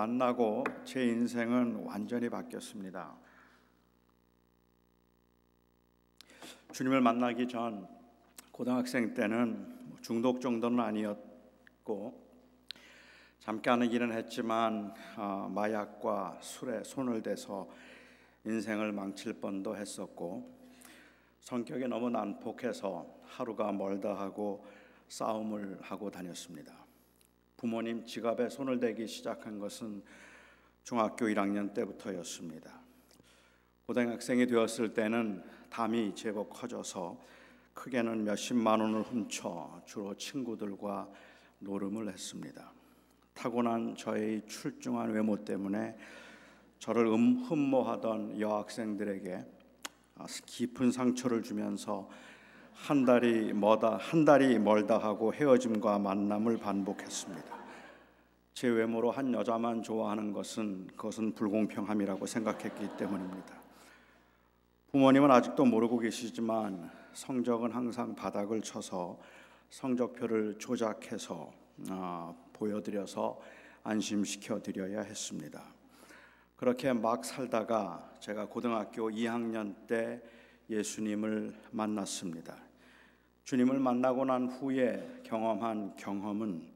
만나고 제 인생은 완전히 바뀌었습니다. 주님을 만나기 전 고등학생 때는 중독 정도는 아니었고 잠깐은 일은 했지만 마약과 술에 손을 대서 인생을 망칠 뻔도 했었고 성격이 너무 난폭해서 하루가 멀다 하고 싸움을 하고 다녔습니다. 부모님 지갑에 손을 대기 시작한 것은 중학교 1학년 때부터였습니다. 고등학생이 되었을 때는 담이 제법 커져서 크게는 몇십만 원을 훔쳐 주로 친구들과 노름을 했습니다. 타고난 저의 출중한 외모 때문에 저를 흠모하던 여학생들에게 깊은 상처를 주면서 한 달이 멀다 하고 헤어짐과 만남을 반복했습니다. 제 외모로 한 여자만 좋아하는 그것은 불공평함이라고 생각했기 때문입니다. 부모님은 아직도 모르고 계시지만 성적은 항상 바닥을 쳐서 성적표를 조작해서 보여드려서 안심시켜 드려야 했습니다. 그렇게 막 살다가 제가 고등학교 2학년 때 예수님을 만났습니다. 주님을 만나고 난 후에 경험한 경험은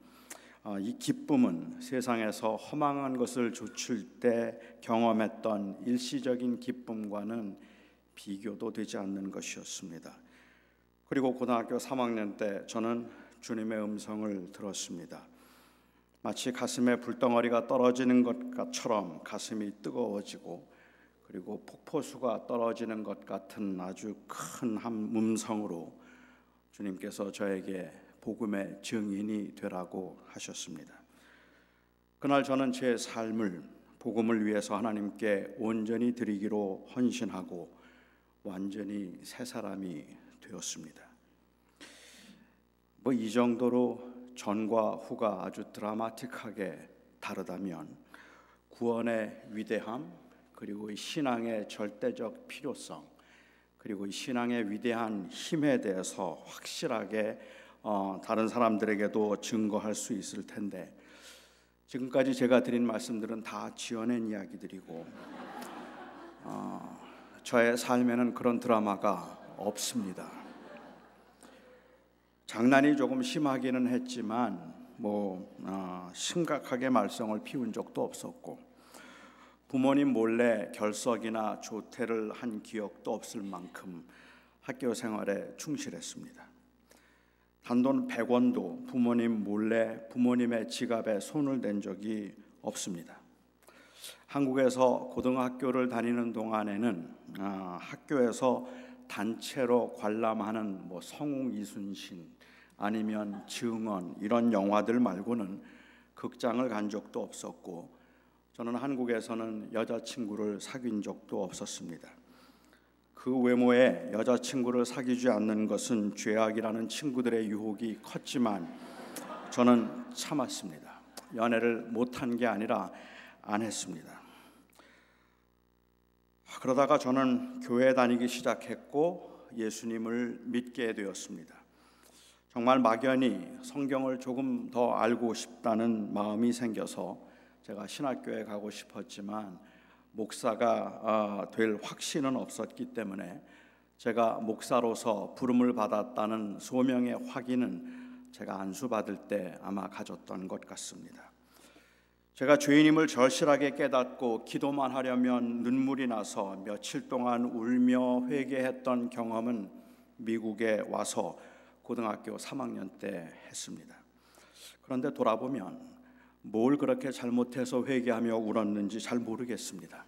이 기쁨은 세상에서 허망한 것을 좇을 때 경험했던 일시적인 기쁨과는 비교도 되지 않는 것이었습니다. 그리고 고등학교 3학년 때 저는 주님의 음성을 들었습니다. 마치 가슴에 불덩어리가 떨어지는 것처럼 가슴이 뜨거워지고 그리고 폭포수가 떨어지는 것 같은 아주 큰 한 음성으로 주님께서 저에게 복음의 증인이 되라고 하셨습니다. 그날 저는 제 삶을 복음을 위해서 하나님께 온전히 드리기로 헌신하고 완전히 새 사람이 되었습니다. 이 정도로 전과 후가 아주 드라마틱하게 다르다면 구원의 위대함 그리고 이 신앙의 절대적 필요성 그리고 이 신앙의 위대한 힘에 대해서 확실하게 다른 사람들에게도 증거할 수 있을 텐데 지금까지 제가 드린 말씀들은 다 지어낸 이야기들이고 저의 삶에는 그런 드라마가 없습니다. 장난이 조금 심하기는 했지만 심각하게 말썽을 피운 적도 없었고 부모님 몰래 결석이나 조퇴를 한 기억도 없을 만큼 학교 생활에 충실했습니다. 단돈 100원도 부모님 몰래 부모님의 지갑에 손을 댄 적이 없습니다. 한국에서 고등학교를 다니는 동안에는 학교에서 단체로 관람하는 성웅 이순신 아니면 증언 이런 영화들 말고는 극장을 간 적도 없었고 저는 한국에서는 여자친구를 사귄 적도 없었습니다. 그 외모에 여자친구를 사귀지 않는 것은 죄악이라는 친구들의 유혹이 컸지만 저는 참았습니다. 연애를 못한 게 아니라 안 했습니다. 그러다가 저는 교회 다니기 시작했고 예수님을 믿게 되었습니다. 정말 막연히 성경을 조금 더 알고 싶다는 마음이 생겨서 제가 신학교에 가고 싶었지만 목사가 될 확신은 없었기 때문에 제가 목사로서 부름을 받았다는 소명의 확인은 제가 안수받을 때 아마 가졌던 것 같습니다. 제가 죄인임을 절실하게 깨닫고 기도만 하려면 눈물이 나서 며칠 동안 울며 회개했던 경험은 미국에 와서 고등학교 3학년 때 했습니다. 그런데 돌아보면 뭘 그렇게 잘못해서 회개하며 울었는지 잘 모르겠습니다.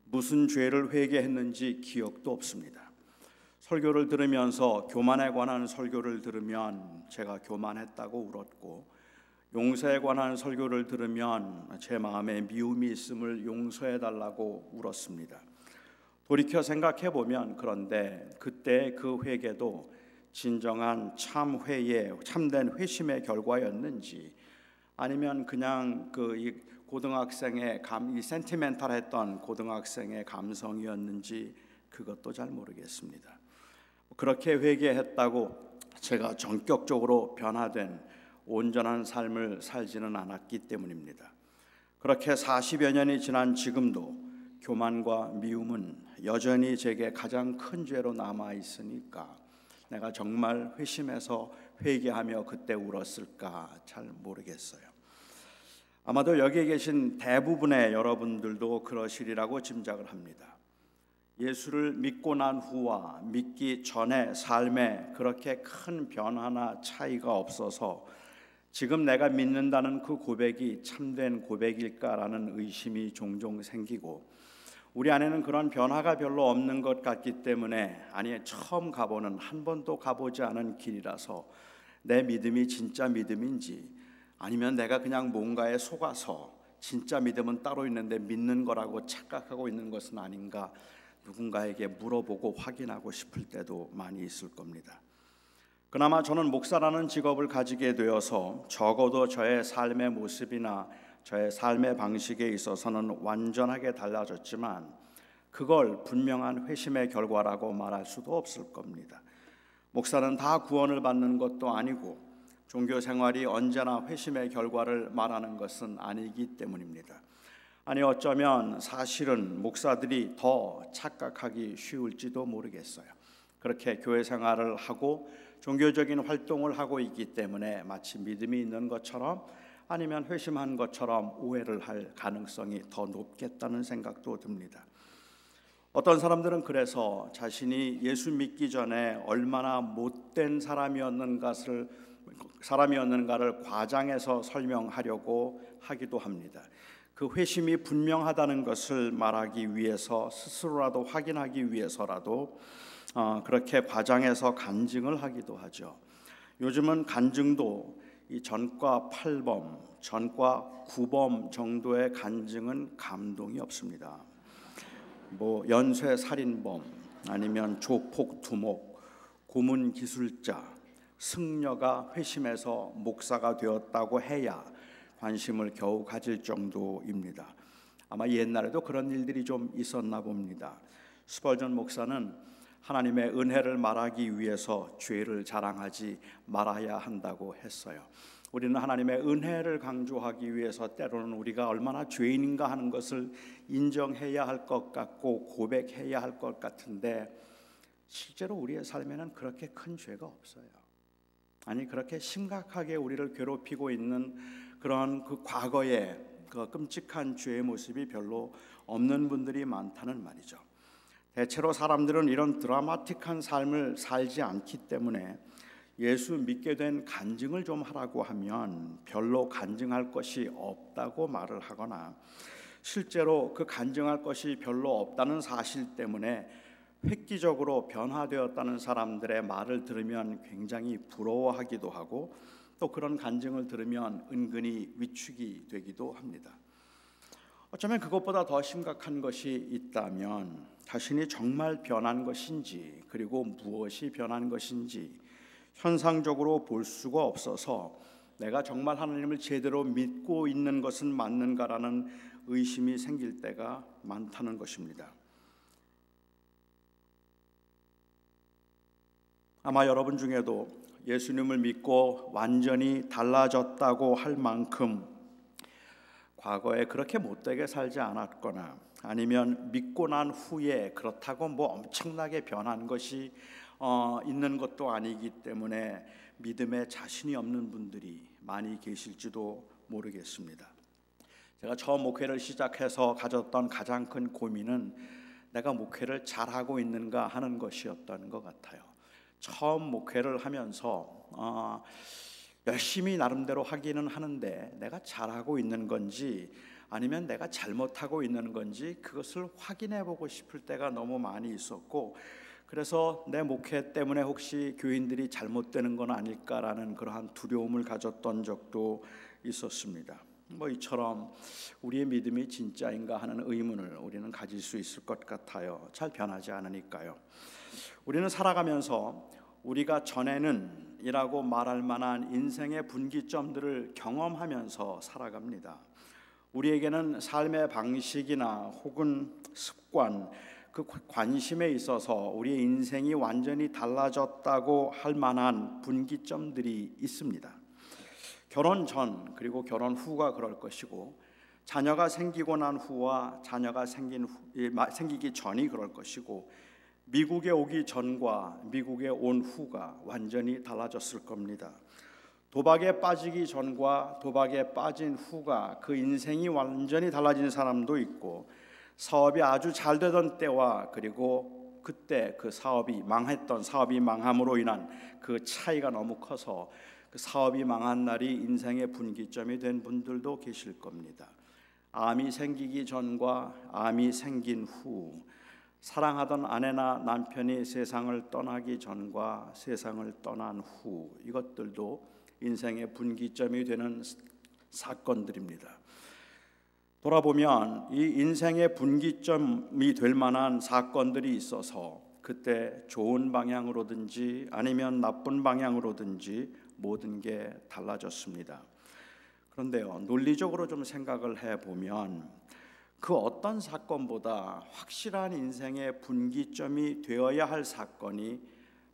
무슨 죄를 회개했는지 기억도 없습니다. 설교를 들으면서 교만에 관한 설교를 들으면 제가 교만했다고 울었고 용서에 관한 설교를 들으면 제 마음에 미움이 있음을 용서해달라고 울었습니다. 돌이켜 생각해보면 그런데 그때 그 회개도 진정한 참된 회심의 결과였는지 아니면 그냥 이 고등학생의 이 센티멘탈했던 고등학생의 감성이었는지 그것도 잘 모르겠습니다. 그렇게 회개했다고 제가 전격적으로 변화된 온전한 삶을 살지는 않았기 때문입니다. 그렇게 40여 년이 지난 지금도 교만과 미움은 여전히 제게 가장 큰 죄로 남아 있으니까 내가 정말 회심해서 회개하며 그때 울었을까 잘 모르겠어요. 아마도 여기에 계신 대부분의 여러분들도 그러시리라고 짐작을 합니다. 예수를 믿고 난 후와 믿기 전의 삶에 그렇게 큰 변화나 차이가 없어서 지금 내가 믿는다는 그 고백이 참된 고백일까라는 의심이 종종 생기고, 우리 안에는 그런 변화가 별로 없는 것 같기 때문에 처음 가보는, 한 번도 가보지 않은 길이라서 내 믿음이 진짜 믿음인지 아니면 내가 그냥 뭔가에 속아서 진짜 믿음은 따로 있는데 믿는 거라고 착각하고 있는 것은 아닌가 누군가에게 물어보고 확인하고 싶을 때도 많이 있을 겁니다. 그나마 저는 목사라는 직업을 가지게 되어서 적어도 저의 삶의 모습이나 저의 삶의 방식에 있어서는 완전하게 달라졌지만 그걸 분명한 회심의 결과라고 말할 수도 없을 겁니다. 목사는 다 구원을 받는 것도 아니고 종교 생활이 언제나 회심의 결과를 말하는 것은 아니기 때문입니다. 어쩌면 사실은 목사들이 더 착각하기 쉬울지도 모르겠어요. 그렇게 교회 생활을 하고 종교적인 활동을 하고 있기 때문에 마치 믿음이 있는 것처럼 아니면 회심한 것처럼 오해를 할 가능성이 더 높겠다는 생각도 듭니다. 어떤 사람들은 그래서 자신이 예수 믿기 전에 얼마나 못된 사람이었는가를 과장해서 설명하려고 하기도 합니다. 그 회심이 분명하다는 것을 말하기 위해서, 스스로라도 확인하기 위해서라도 그렇게 과장해서 간증을 하기도 하죠. 요즘은 간증도 이 전과 8범, 전과 9범 정도의 간증은 감동이 없습니다. 연쇄 살인범, 아니면 조폭 두목, 고문 기술자, 승려가 회심해서 목사가 되었다고 해야 관심을 겨우 가질 정도입니다. 아마 옛날에도 그런 일들이 좀 있었나 봅니다. 스펄전 목사는 하나님의 은혜를 말하기 위해서 죄를 자랑하지 말아야 한다고 했어요. 우리는 하나님의 은혜를 강조하기 위해서 때로는 우리가 얼마나 죄인인가 하는 것을 인정해야 할 것 같고 고백해야 할 것 같은데, 실제로 우리의 삶에는 그렇게 큰 죄가 없어요. 그렇게 심각하게 우리를 괴롭히고 있는 그런 그 과거의 그 끔찍한 죄의 모습이 별로 없는 분들이 많다는 말이죠. 대체로 사람들은 이런 드라마틱한 삶을 살지 않기 때문에 예수 믿게 된 간증을 좀 하라고 하면 별로 간증할 것이 없다고 말을 하거나, 실제로 그 간증할 것이 별로 없다는 사실 때문에 획기적으로 변화되었다는 사람들의 말을 들으면 굉장히 부러워하기도 하고, 또 그런 간증을 들으면 은근히 위축이 되기도 합니다. 어쩌면 그것보다 더 심각한 것이 있다면 자신이 정말 변한 것인지, 그리고 무엇이 변한 것인지 현상적으로 볼 수가 없어서 내가 정말 하나님을 제대로 믿고 있는 것은 맞는가라는 의심이 생길 때가 많다는 것입니다. 아마 여러분 중에도 예수님을 믿고 완전히 달라졌다고 할 만큼 과거에 그렇게 못되게 살지 않았거나, 아니면 믿고 난 후에 그렇다고 엄청나게 변한 것이 있는 것도 아니기 때문에 믿음에 자신이 없는 분들이 많이 계실지도 모르겠습니다. 제가 처음 목회를 시작해서 가졌던 가장 큰 고민은 내가 목회를 잘하고 있는가 하는 것이었던 것 같아요. 처음 목회를 하면서 열심히 나름대로 하기는 하는데 내가 잘하고 있는 건지 아니면 내가 잘못하고 있는 건지 그것을 확인해 보고 싶을 때가 너무 많이 있었고, 그래서 내 목회 때문에 혹시 교인들이 잘못되는 건 아닐까라는 그러한 두려움을 가졌던 적도 있었습니다. 이처럼 우리의 믿음이 진짜인가 하는 의문을 우리는 가질 수 있을 것 같아요. 잘 변하지 않으니까요. 우리는 살아가면서 우리가 전에는 이라고 말할 만한 인생의 분기점들을 경험하면서 살아갑니다. 우리에게는 삶의 방식이나 혹은 습관, 그 관심에 있어서 우리의 인생이 완전히 달라졌다고 할 만한 분기점들이 있습니다. 결혼 전 그리고 결혼 후가 그럴 것이고, 자녀가 생기고 난 후와 자녀가 생기기 전이 그럴 것이고, 미국에 오기 전과 미국에 온 후가 완전히 달라졌을 겁니다. 도박에 빠지기 전과 도박에 빠진 후가 그 인생이 완전히 달라진 사람도 있고, 사업이 아주 잘 되던 때와 그리고 그때 그 사업이 망함으로 인한 그 차이가 너무 커서 그 사업이 망한 날이 인생의 분기점이 된 분들도 계실 겁니다. 암이 생기기 전과 암이 생긴 후, 사랑하던 아내나 남편이 세상을 떠나기 전과 세상을 떠난 후, 이것들도 인생의 분기점이 되는 사건들입니다. 돌아보면 이 인생의 분기점이 될 만한 사건들이 있어서 그때 좋은 방향으로든지 아니면 나쁜 방향으로든지 모든 게 달라졌습니다. 그런데요, 논리적으로 좀 생각을 해보면 그 어떤 사건보다 확실한 인생의 분기점이 되어야 할 사건이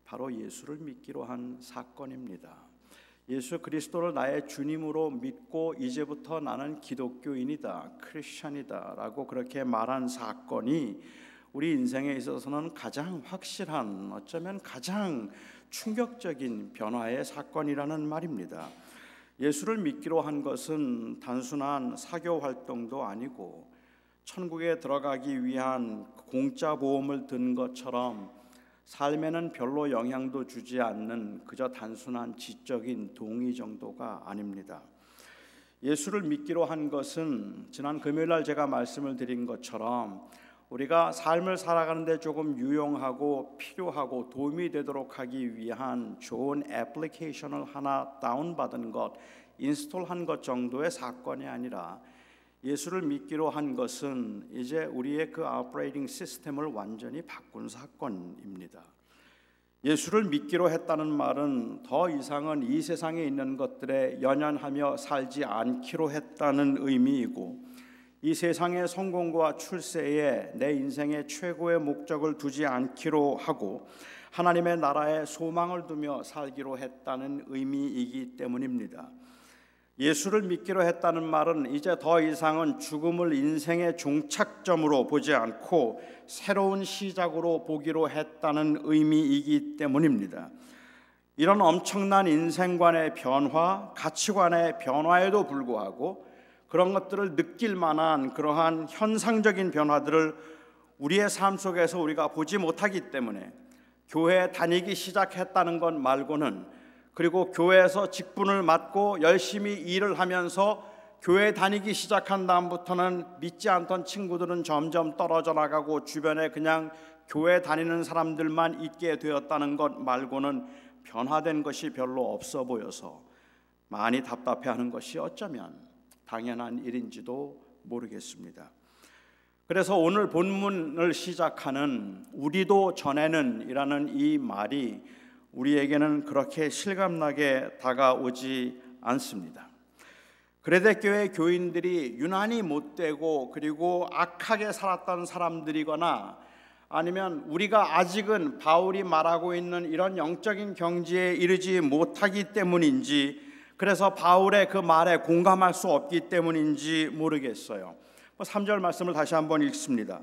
바로 예수를 믿기로 한 사건입니다. 예수 그리스도를 나의 주님으로 믿고 이제부터 나는 기독교인이다, 크리스천이다 라고 그렇게 말한 사건이 우리 인생에 있어서는 가장 확실한, 어쩌면 가장 충격적인 변화의 사건이라는 말입니다. 예수를 믿기로 한 것은 단순한 사교 활동도 아니고 천국에 들어가기 위한 공짜 보험을 든 것처럼 삶에는 별로 영향도 주지 않는 그저 단순한 지적인 동의 정도가 아닙니다. 예수를 믿기로 한 것은 지난 금요일날 제가 말씀을 드린 것처럼 우리가 삶을 살아가는데 조금 유용하고 필요하고 도움이 되도록 하기 위한 좋은 애플리케이션을 하나 다운받은 것, 인스톨한 것 정도의 사건이 아니라 예수를 믿기로 한 것은 이제 우리의 그 오퍼레이팅 시스템을 완전히 바꾼 사건입니다. 예수를 믿기로 했다는 말은 더 이상은 이 세상에 있는 것들에 연연하며 살지 않기로 했다는 의미이고, 이 세상의 성공과 출세에 내 인생의 최고의 목적을 두지 않기로 하고 하나님의 나라에 소망을 두며 살기로 했다는 의미이기 때문입니다. 예수를 믿기로 했다는 말은 이제 더 이상은 죽음을 인생의 종착점으로 보지 않고 새로운 시작으로 보기로 했다는 의미이기 때문입니다. 이런 엄청난 인생관의 변화, 가치관의 변화에도 불구하고 그런 것들을 느낄 만한 그러한 현상적인 변화들을 우리의 삶 속에서 우리가 보지 못하기 때문에 교회에 다니기 시작했다는 것 말고는, 그리고 교회에서 직분을 맡고 열심히 일을 하면서 교회 다니기 시작한 다음부터는 믿지 않던 친구들은 점점 떨어져 나가고 주변에 그냥 교회 다니는 사람들만 있게 되었다는 것 말고는 변화된 것이 별로 없어 보여서 많이 답답해하는 것이 어쩌면 당연한 일인지도 모르겠습니다. 그래서 오늘 본문을 시작하는 우리도 전에는 이라는 이 말이 우리에게는 그렇게 실감나게 다가오지 않습니다. 그레데교회 교인들이 유난히 못되고 그리고 악하게 살았던 사람들이거나 아니면 우리가 아직은 바울이 말하고 있는 이런 영적인 경지에 이르지 못하기 때문인지, 그래서 바울의 그 말에 공감할 수 없기 때문인지 모르겠어요. 3절 말씀을 다시 한번 읽습니다.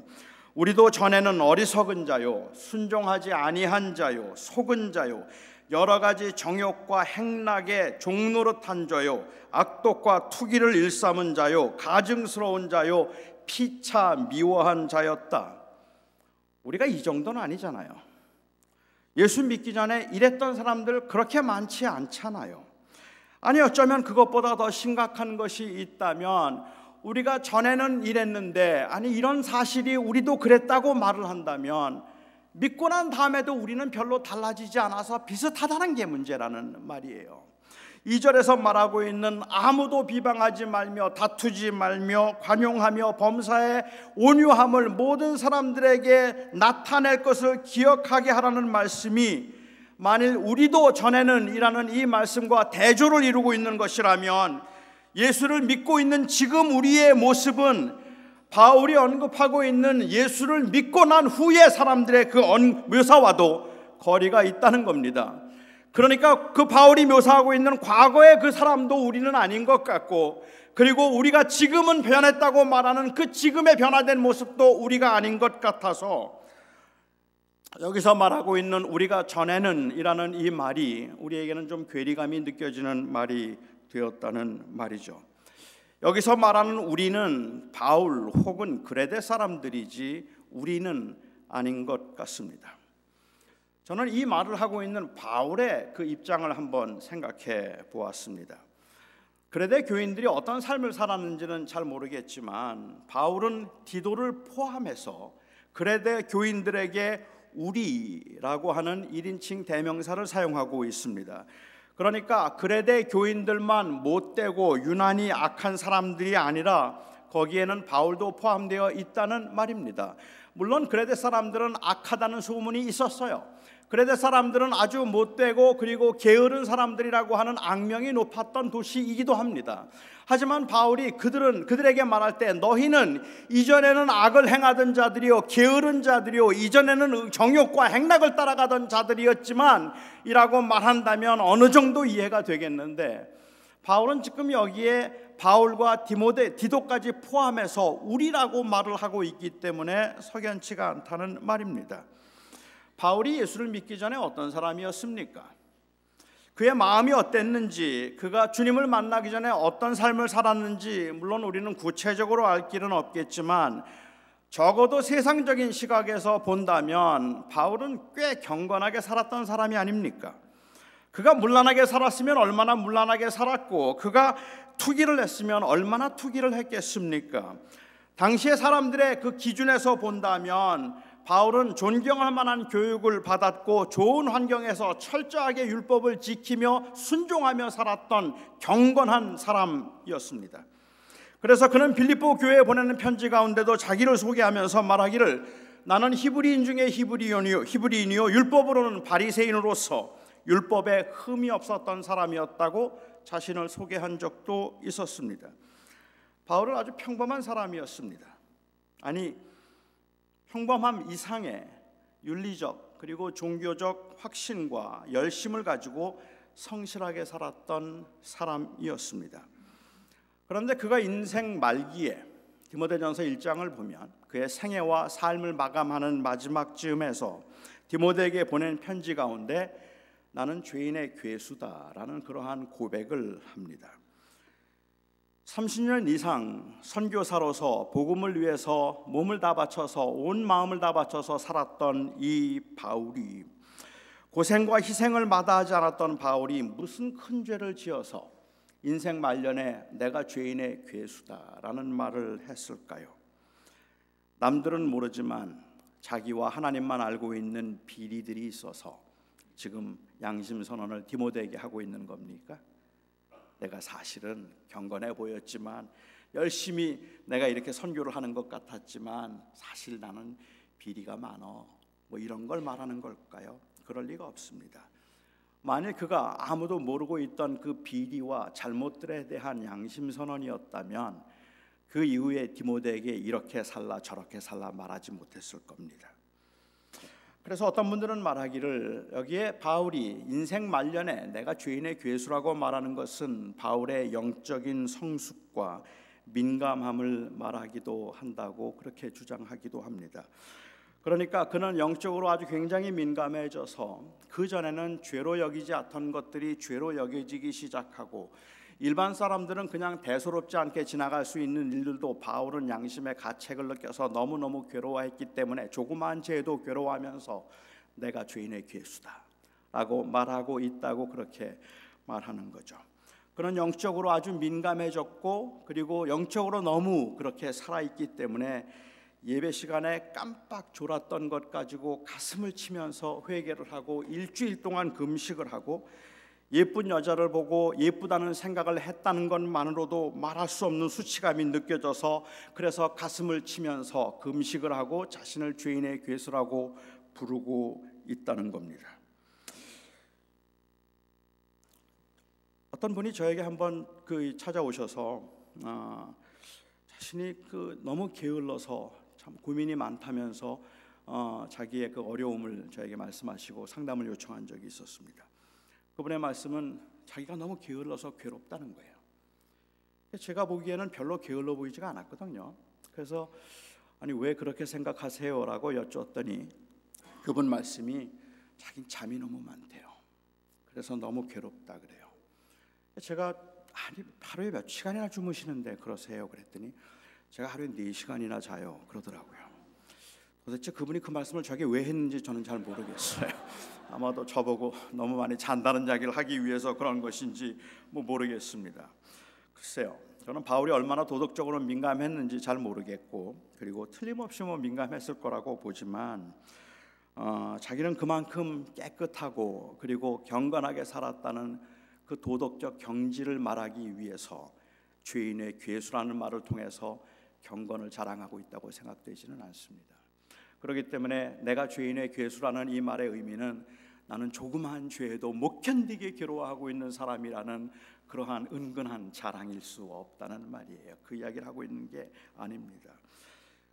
우리도 전에는 어리석은 자요, 순종하지 아니한 자요, 속은 자요, 여러 가지 정욕과 행락에 종노릇한 자요, 악독과 투기를 일삼은 자요, 가증스러운 자요, 피차 미워한 자였다. 우리가 이 정도는 아니잖아요. 예수 믿기 전에 이랬던 사람들 그렇게 많지 않잖아요. 아니, 어쩌면 그것보다 더 심각한 것이 있다면, 우리가 전에는 이랬는데, 아니 이런 사실이 우리도 그랬다고 말을 한다면 믿고 난 다음에도 우리는 별로 달라지지 않아서 비슷하다는 게 문제라는 말이에요. 2절에서 말하고 있는 아무도 비방하지 말며 다투지 말며 관용하며 범사에 온유함을 모든 사람들에게 나타낼 것을 기억하게 하라는 말씀이 만일 우리도 전에는 이라는 이 말씀과 대조를 이루고 있는 것이라면, 예수를 믿고 있는 지금 우리의 모습은 바울이 언급하고 있는 예수를 믿고 난 후의 사람들의 그 묘사와도 거리가 있다는 겁니다. 그러니까 그 바울이 묘사하고 있는 과거의 그 사람도 우리는 아닌 것 같고, 그리고 우리가 지금은 변했다고 말하는 그 지금의 변화된 모습도 우리가 아닌 것 같아서 여기서 말하고 있는 우리가 전에는 이라는 이 말이 우리에게는 좀 괴리감이 느껴지는 말이 되었다는 말이죠. 여기서 말하는 우리는 바울 혹은 그레데 사람들이지 우리는 아닌 것 같습니다. 저는 이 말을 하고 있는 바울의 그 입장을 한번 생각해 보았습니다. 그레데 교인들이 어떤 삶을 살았는지는 잘 모르겠지만 바울은 디도를 포함해서 그레데 교인들에게 우리라고 하는 1인칭 대명사를 사용하고 있습니다. 그러니까 그레데 교인들만 못되고 유난히 악한 사람들이 아니라 거기에는 바울도 포함되어 있다는 말입니다. 물론 그레데 사람들은 악하다는 소문이 있었어요. 그레데 사람들은 아주 못되고 그리고 게으른 사람들이라고 하는 악명이 높았던 도시이기도 합니다. 하지만 바울이 그들에게 말할 때 너희는 이전에는 악을 행하던 자들이요 게으른 자들이요 이전에는 정욕과 행락을 따라가던 자들이었지만 이라고 말한다면 어느 정도 이해가 되겠는데, 바울은 지금 여기에 바울과 디도까지 포함해서 우리라고 말을 하고 있기 때문에 석연치가 않다는 말입니다. 바울이 예수를 믿기 전에 어떤 사람이었습니까? 그의 마음이 어땠는지, 그가 주님을 만나기 전에 어떤 삶을 살았는지 물론 우리는 구체적으로 알 길은 없겠지만 적어도 세상적인 시각에서 본다면 바울은 꽤 경건하게 살았던 사람이 아닙니까? 그가 문란하게 살았으면 얼마나 문란하게 살았고, 그가 투기를 했으면 얼마나 투기를 했겠습니까? 당시의 사람들의 그 기준에서 본다면 바울은 존경할 만한 교육을 받았고 좋은 환경에서 철저하게 율법을 지키며 순종하며 살았던 경건한 사람이었습니다. 그래서 그는 빌립보 교회에 보내는 편지 가운데도 자기를 소개하면서 말하기를 나는 히브리인 중에 히브리인이요 율법으로는 바리새인으로서 율법에 흠이 없었던 사람이었다고 자신을 소개한 적도 있었습니다. 바울은 아주 평범한 사람이었습니다. 아니, 평범함 이상의 윤리적 그리고 종교적 확신과 열심을 가지고 성실하게 살았던 사람이었습니다. 그런데 그가 인생 말기에 디모데전서 1장을 보면 그의 생애와 삶을 마감하는 마지막 즈음에서 디모데에게 보낸 편지 가운데 나는 죄인의 괴수다라는 그러한 고백을 합니다. 30년 이상 선교사로서 복음을 위해서 몸을 다 바쳐서 온 마음을 다 바쳐서 살았던 이 바울이, 고생과 희생을 마다하지 않았던 바울이 무슨 큰 죄를 지어서 인생 말년에 내가 죄인의 괴수다라는 말을 했을까요? 남들은 모르지만 자기와 하나님만 알고 있는 비리들이 있어서 지금 양심선언을 디모데에게 하고 있는 겁니까? 내가 사실은 경건해 보였지만 열심히 내가 이렇게 선교를 하는 것 같았지만 사실 나는 비리가 많어, 뭐 이런 걸 말하는 걸까요? 그럴 리가 없습니다. 만일 그가 아무도 모르고 있던 그 비리와 잘못들에 대한 양심선언이었다면 그 이후에 디모데에게 이렇게 살라 저렇게 살라 말하지 못했을 겁니다. 그래서 어떤 분들은 말하기를 여기에 바울이 인생 말년에 내가 죄인의 괴수라고 말하는 것은 바울의 영적인 성숙과 민감함을 말하기도 한다고 그렇게 주장하기도 합니다. 그러니까 그는 영적으로 아주 굉장히 민감해져서 그전에는 죄로 여기지 않던 것들이 죄로 여겨지기 시작하고, 일반 사람들은 그냥 대수롭지 않게 지나갈 수 있는 일들도 바울은 양심의 가책을 느껴서 너무너무 괴로워했기 때문에 조그마한 죄도 괴로워하면서 내가 죄인의 괴수다 라고 말하고 있다고 그렇게 말하는 거죠. 그는 영적으로 아주 민감해졌고, 그리고 영적으로 너무 그렇게 살아있기 때문에 예배 시간에 깜빡 졸았던 것 가지고 가슴을 치면서 회개를 하고 일주일 동안 금식을 하고, 예쁜 여자를 보고 예쁘다는 생각을 했다는 것만으로도 말할 수 없는 수치감이 느껴져서 그래서 가슴을 치면서 금식을 하고 자신을 죄인의 괴수라고 부르고 있다는 겁니다. 어떤 분이 저에게 한번 찾아오셔서 자신이 너무 게을러서 참 고민이 많다면서 자기의 그 어려움을 저에게 말씀하시고 상담을 요청한 적이 있었습니다. 그분의 말씀은 자기가 너무 게을러서 괴롭다는 거예요. 제가 보기에는 별로 게을러 보이지가 않았거든요. 그래서 아니 왜 그렇게 생각하세요? 라고 여쭈었더니 그분 말씀이 자긴 잠이 너무 많대요. 그래서 너무 괴롭다 그래요. 제가 아니 하루에 몇 시간이나 주무시는데 그러세요? 그랬더니 제가 하루에 4시간이나 자요 그러더라고요. 도대체 그분이 그 말씀을 저에게 왜 했는지 저는 잘 모르겠어요. 아마도 저보고 너무 많이 잔다는 이야기를 하기 위해서 그런 것인지 모르겠습니다. 글쎄요, 저는 바울이 얼마나 도덕적으로 민감했는지 잘 모르겠고, 그리고 틀림없이 민감했을 거라고 보지만 자기는 그만큼 깨끗하고 그리고 경건하게 살았다는 그 도덕적 경지를 말하기 위해서 죄인의 괴수라는 말을 통해서 경건을 자랑하고 있다고 생각되지는 않습니다. 그렇기 때문에 내가 죄인의 괴수라는 이 말의 의미는 나는 조그마한 죄에도 못 견디게 괴로워하고 있는 사람이라는 그러한 은근한 자랑일 수 없다는 말이에요. 그 이야기를 하고 있는 게 아닙니다.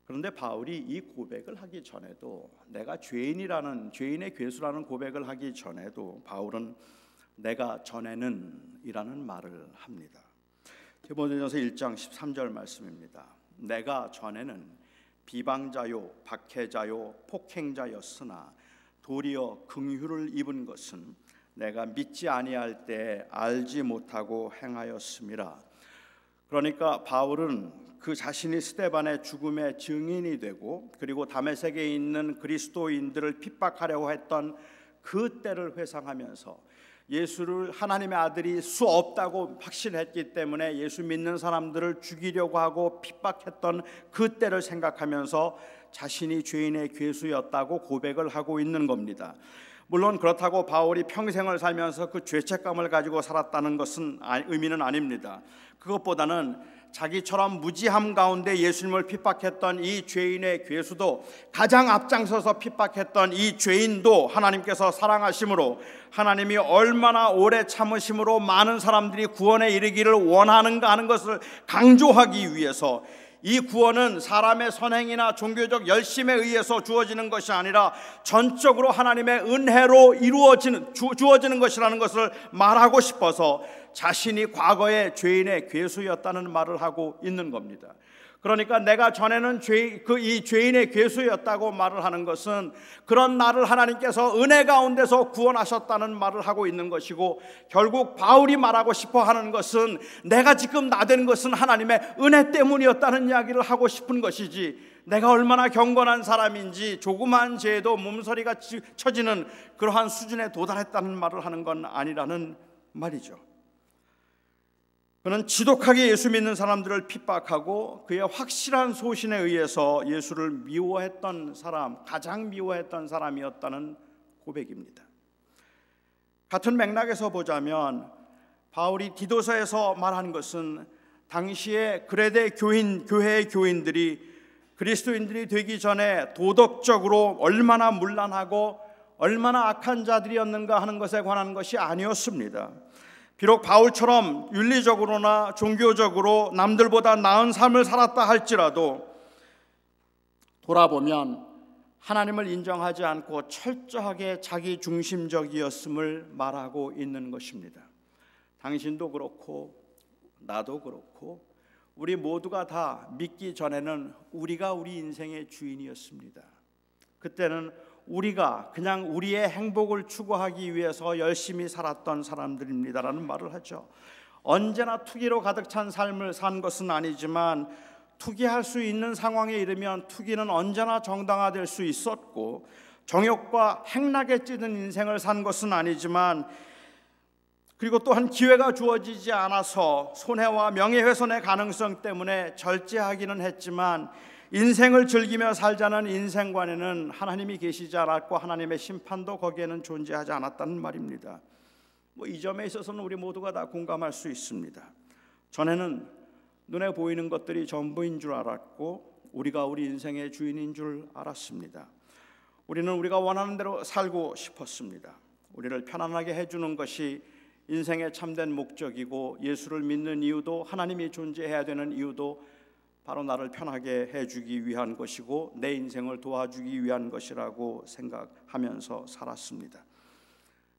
그런데 바울이 이 고백을 하기 전에도, 내가 죄인의 괴수라는 고백을 하기 전에도 바울은 내가 전에는 이라는 말을 합니다. 디모데전서 1장 13절 말씀입니다. 내가 전에는 비방자요 박해자요 폭행자였으나 도리어 긍휼을 입은 것은 내가 믿지 아니할 때 알지 못하고 행하였음이라. 그러니까 바울은 그 자신이 스데반의 죽음의 증인이 되고 그리고 다메섹에 있는 그리스도인들을 핍박하려고 했던 그 때를 회상하면서 예수를 하나님의 아들이 수 없다고 확신했기 때문에 예수 믿는 사람들을 죽이려고 하고 핍박했던 그 때를 생각하면서 자신이 죄인의 괴수였다고 고백을 하고 있는 겁니다. 물론 그렇다고 바울이 평생을 살면서 그 죄책감을 가지고 살았다는 것은 의미는 아닙니다. 그것보다는 자기처럼 무지함 가운데 예수님을 핍박했던 이 죄인의 괴수도, 가장 앞장서서 핍박했던 이 죄인도 하나님께서 사랑하심으로, 하나님이 얼마나 오래 참으심으로 많은 사람들이 구원에 이르기를 원하는가 하는 것을 강조하기 위해서, 이 구원은 사람의 선행이나 종교적 열심에 의해서 주어지는 것이 아니라 전적으로 하나님의 은혜로 주어지는 것이라는 것을 말하고 싶어서 자신이 과거에 죄인의 괴수였다는 말을 하고 있는 겁니다. 그러니까 내가 전에는 이 죄인의 괴수였다고 말을 하는 것은 그런 나를 하나님께서 은혜 가운데서 구원하셨다는 말을 하고 있는 것이고, 결국 바울이 말하고 싶어 하는 것은 내가 지금 나된 것은 하나님의 은혜 때문이었다는 이야기를 하고 싶은 것이지, 내가 얼마나 경건한 사람인지 조그마한 죄에도 몸서리가 쳐지는 그러한 수준에 도달했다는 말을 하는 건 아니라는 말이죠. 그는 지독하게 예수 믿는 사람들을 핍박하고 그의 확실한 소신에 의해서 예수를 미워했던 사람, 가장 미워했던 사람이었다는 고백입니다. 같은 맥락에서 보자면 바울이 디도서에서 말한 것은 당시에 그레데 교회의 교인들이 그리스도인들이 되기 전에 도덕적으로 얼마나 문란하고 얼마나 악한 자들이었는가 하는 것에 관한 것이 아니었습니다. 비록 바울처럼 윤리적으로나 종교적으로 남들보다 나은 삶을 살았다 할지라도 돌아보면 하나님을 인정하지 않고 철저하게 자기 중심적이었음을 말하고 있는 것입니다. 당신도 그렇고 나도 그렇고 우리 모두가 다 믿기 전에는 우리가 우리 인생의 주인이었습니다. 그때는 우리가 그냥 우리의 행복을 추구하기 위해서 열심히 살았던 사람들입니다라는 말을 하죠. 언제나 투기로 가득 찬 삶을 산 것은 아니지만 투기할 수 있는 상황에 이르면 투기는 언제나 정당화될 수 있었고, 정욕과 행락에 찌든 인생을 산 것은 아니지만, 그리고 또한 기회가 주어지지 않아서 손해와 명예훼손의 가능성 때문에 절제하기는 했지만 인생을 즐기며 살자는 인생관에는 하나님이 계시지 않았고 하나님의 심판도 거기에는 존재하지 않았다는 말입니다. 이 점에 있어서는 우리 모두가 다 공감할 수 있습니다. 전에는 눈에 보이는 것들이 전부인 줄 알았고 우리가 우리 인생의 주인인 줄 알았습니다. 우리는 우리가 원하는 대로 살고 싶었습니다. 우리를 편안하게 해주는 것이 인생의 참된 목적이고, 예수를 믿는 이유도, 하나님이 존재해야 되는 이유도 바로 나를 편하게 해주기 위한 것이고 내 인생을 도와주기 위한 것이라고 생각하면서 살았습니다.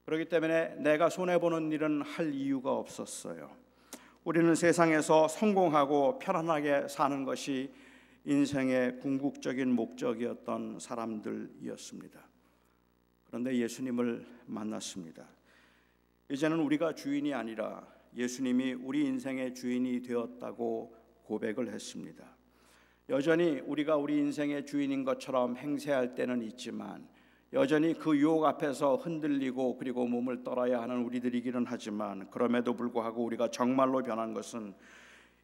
그렇기 때문에 내가 손해보는 일은 할 이유가 없었어요. 우리는 세상에서 성공하고 편안하게 사는 것이 인생의 궁극적인 목적이었던 사람들이었습니다. 그런데 예수님을 만났습니다. 이제는 우리가 주인이 아니라 예수님이 우리 인생의 주인이 되었다고 고백을 했습니다. 여전히 우리가 우리 인생의 주인인 것처럼 행세할 때는 있지만 여전히 그 유혹 앞에서 흔들리고 그리고 몸을 떨어야 하는 우리들이기는 하지만 그럼에도 불구하고 우리가 정말로 변한 것은